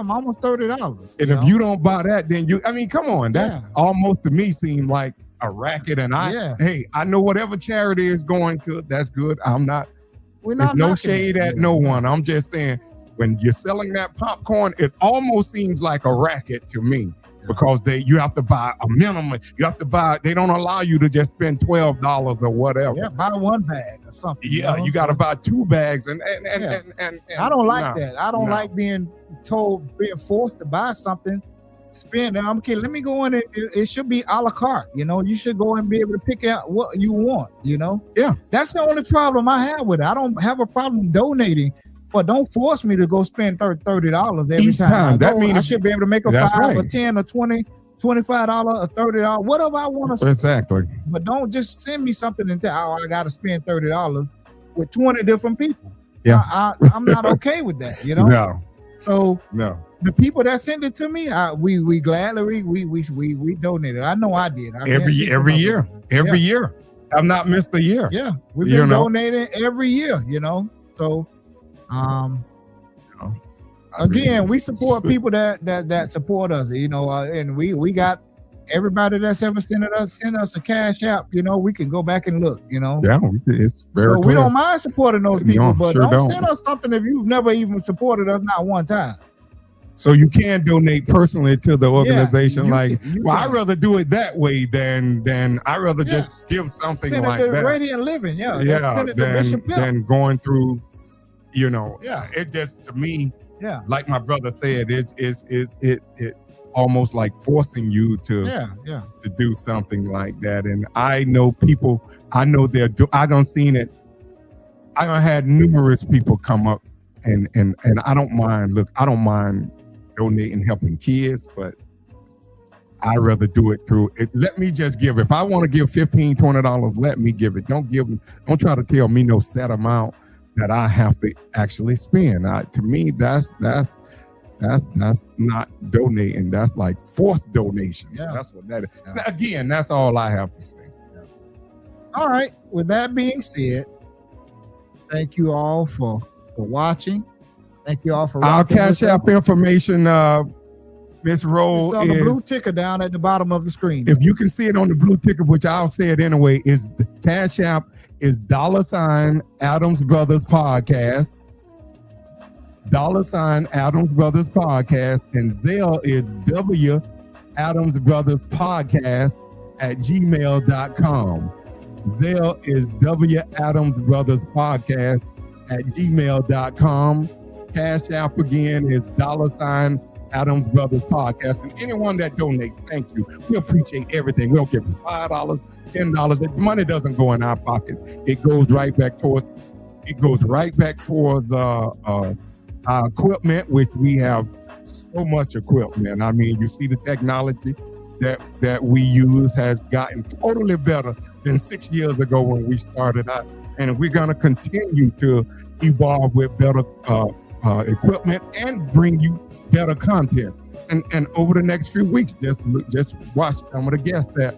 $30. And if you don't buy that, then come on. That's almost to me seem like a racket. And I know whatever charity is going to, that's good. There's no shade at no one. I'm just saying, when you're selling that popcorn, it almost seems like a racket to me. Because you have to buy a minimum. They don't allow you to just spend $12 or whatever. Yeah, buy one bag or something. Yeah, you got to buy 2 bags. And I don't like that. I don't like being forced to buy something, spend. I'm kidding. Let me go in. It should be a la carte. You should go and be able to pick out what you want. Yeah. That's the only problem I have with it. I don't have a problem donating. But don't force me to go spend $30 every time. That means I should be able to make a $5 or $10 or $20, $25 or $30, whatever I want to spend. Exactly. But don't just send me something and tell I got to spend $30 with 20 different people. Yeah, I'm not okay with that. No. So the people that send it to me, we gladly we donated. I know I did. Every year. I've not missed a year. Yeah, we've been donating every year. So. Again, we support people that support us, and we got everybody that's ever sent us a Cash App. We can go back and look. Yeah, it's very. So clear. We don't mind supporting those people, but don't send us something if you've never even supported us not one time. So you can donate personally to the organization. I'd rather do it that way than I'd rather just give something send like it to that. Radiant Living, than going through. It just, to me, like my brother said, it almost like forcing you to do something like that. And I know people, I don't seen it. I done had numerous people come up and I don't mind donating, helping kids, but I'd rather do it through it. Let me just give. If I want to give $15, $20, let me give it. Don't try to tell me no set amount that I have to actually spend. To me, that's not donating. That's like forced donation. That's what that is. Again, that's all I have to say. All right. With that being said, thank you all for watching. Thank you all for Our rocking Cash with us. App information, Miss It's Roll, on the is, blue ticker down at the bottom of the screen. if you can see it on the blue ticker, which I'll say it anyway, is the Cash App is $ Adams Brothers Podcast. $ Adams Brothers Podcast, and Zelle is W Adams Brothers Podcast at gmail.com. Zelle is W Adams Brothers Podcast at gmail.com. Cash App again is $ Adams Brothers Podcast. And anyone that donates, thank you. We appreciate everything. We don't give $5, $10. The money doesn't go in our pocket. It goes right back towards our equipment, which we have so much equipment. I mean, you see the technology that we use has gotten totally better than 6 years ago when we started out. And we're going to continue to evolve with better equipment and bring you better content. And over the next few weeks, just watch some of the guests that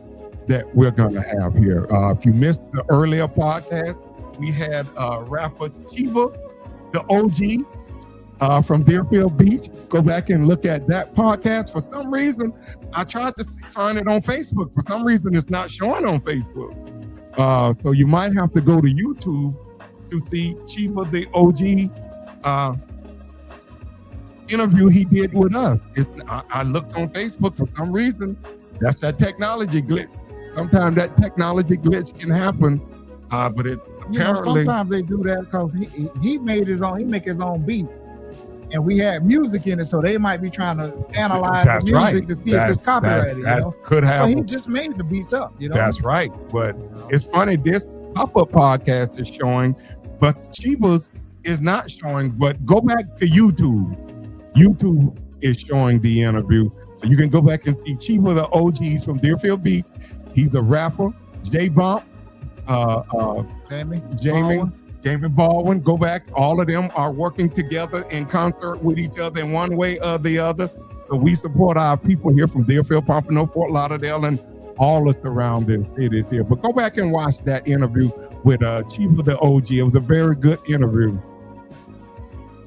we're going to have here. If you missed the earlier podcast, we had rapper Chiba, the OG, from Deerfield Beach. Go back and look at that podcast. For some reason, I tried to find it on Facebook. For some reason, it's not showing on Facebook. So you might have to go to YouTube to see Chiba, the OG, interview he did with us. I looked on Facebook. For some reason, that's that technology glitch. Sometimes that technology glitch can happen, but it apparently, sometimes they do that because he made his own. He make his own beat, and we had music in it, so they might be trying to analyze the music to see if it's copyrighted. That could happen. But he just made the beats up. That's right. But it's funny. This pop-up podcast is showing, but Chiba's is not showing. But go back to YouTube. YouTube is showing the interview, so you can go back and see Chiba, the OGs from Deerfield Beach. He's a rapper. J Bump, Jamie Baldwin. Go back. All of them are working together in concert with each other in one way or the other. So we support our people here from Deerfield, Pompano, Fort Lauderdale, and all the surrounding cities here. But go back and watch that interview with Chiba, the OG. It was a very good interview.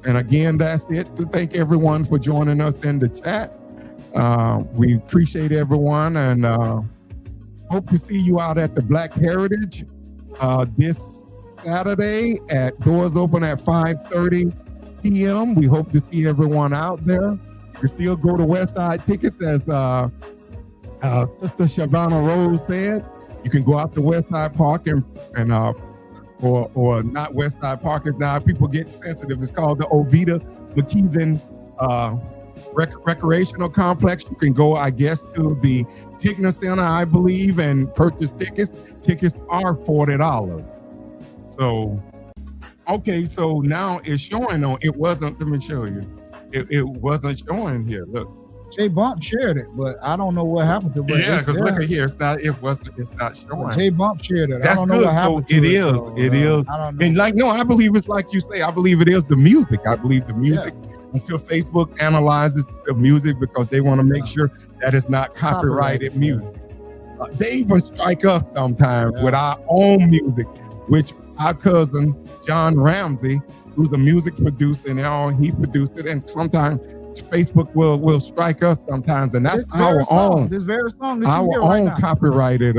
And again, that's it. To thank everyone for joining us in the chat. We appreciate everyone, and hope to see you out at the Black Heritage this Saturday. At doors open at 5:30 p.m. We hope to see everyone out there. You can still go to Westside Tickets, as Sister Shavana Rose said. You can go out to Westside Park and or not Westside Park is now. People get sensitive. It's called the Ovita McKeevan Recreational Complex. You can go, I guess, to the Tigna Center, I believe, and purchase tickets. Tickets are $40. So, okay, so now it's showing on. It wasn't. Let me show you. It wasn't showing here. Look. J Bump shared it, but I don't know what happened to it. Yeah, because look at here. It's not showing. J Bump shared it. That's I don't know good. what happened So to it is. So, it is. I don't know. And I believe it's like you say. I believe it is the music. I believe the music until Facebook analyzes the music, because they want to make sure that it's not copyrighted music. They even strike us sometimes with our own music, which our cousin John Ramsey, who's a music producer, and he produced it, and sometimes Facebook will strike us sometimes, and that's our own. This very song that our you hear own right now. Copyrighted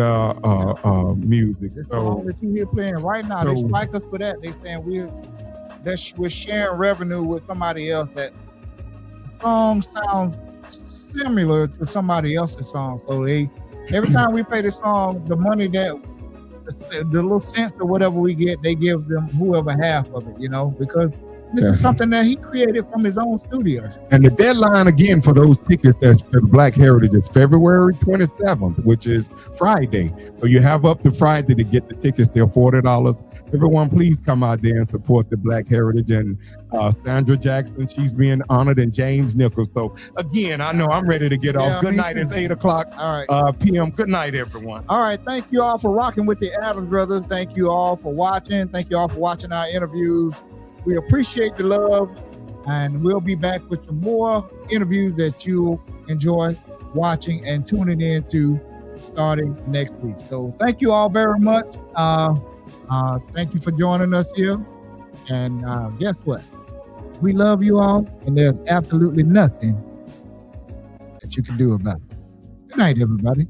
music. This So song that you hear playing right now, they strike us for that. They saying we're sharing revenue with somebody else. That the song sounds similar to somebody else's song. So every time we play the song, the money that the little cents or whatever we get, they give them whoever half of it. Because this is something that he created from his own studio. And the deadline again for those tickets to the Black Heritage is February 27th, which is Friday. So you have up to Friday to get the tickets. They're $40. Everyone, please come out there and support the Black Heritage. And Sandra Jackson, she's being honored, and James Nichols. So again, I know I'm ready to get off. Good night. It's 8:00 p.m. Good night, everyone. All right. Thank you all for rocking with the Adams Brothers. Thank you all for watching. Thank you all for watching our interviews. We appreciate the love, and we'll be back with some more interviews that you'll enjoy watching and tuning in to starting next week. So thank you all very much. Thank you for joining us here. And guess what? We love you all, and there's absolutely nothing that you can do about it. Good night, everybody.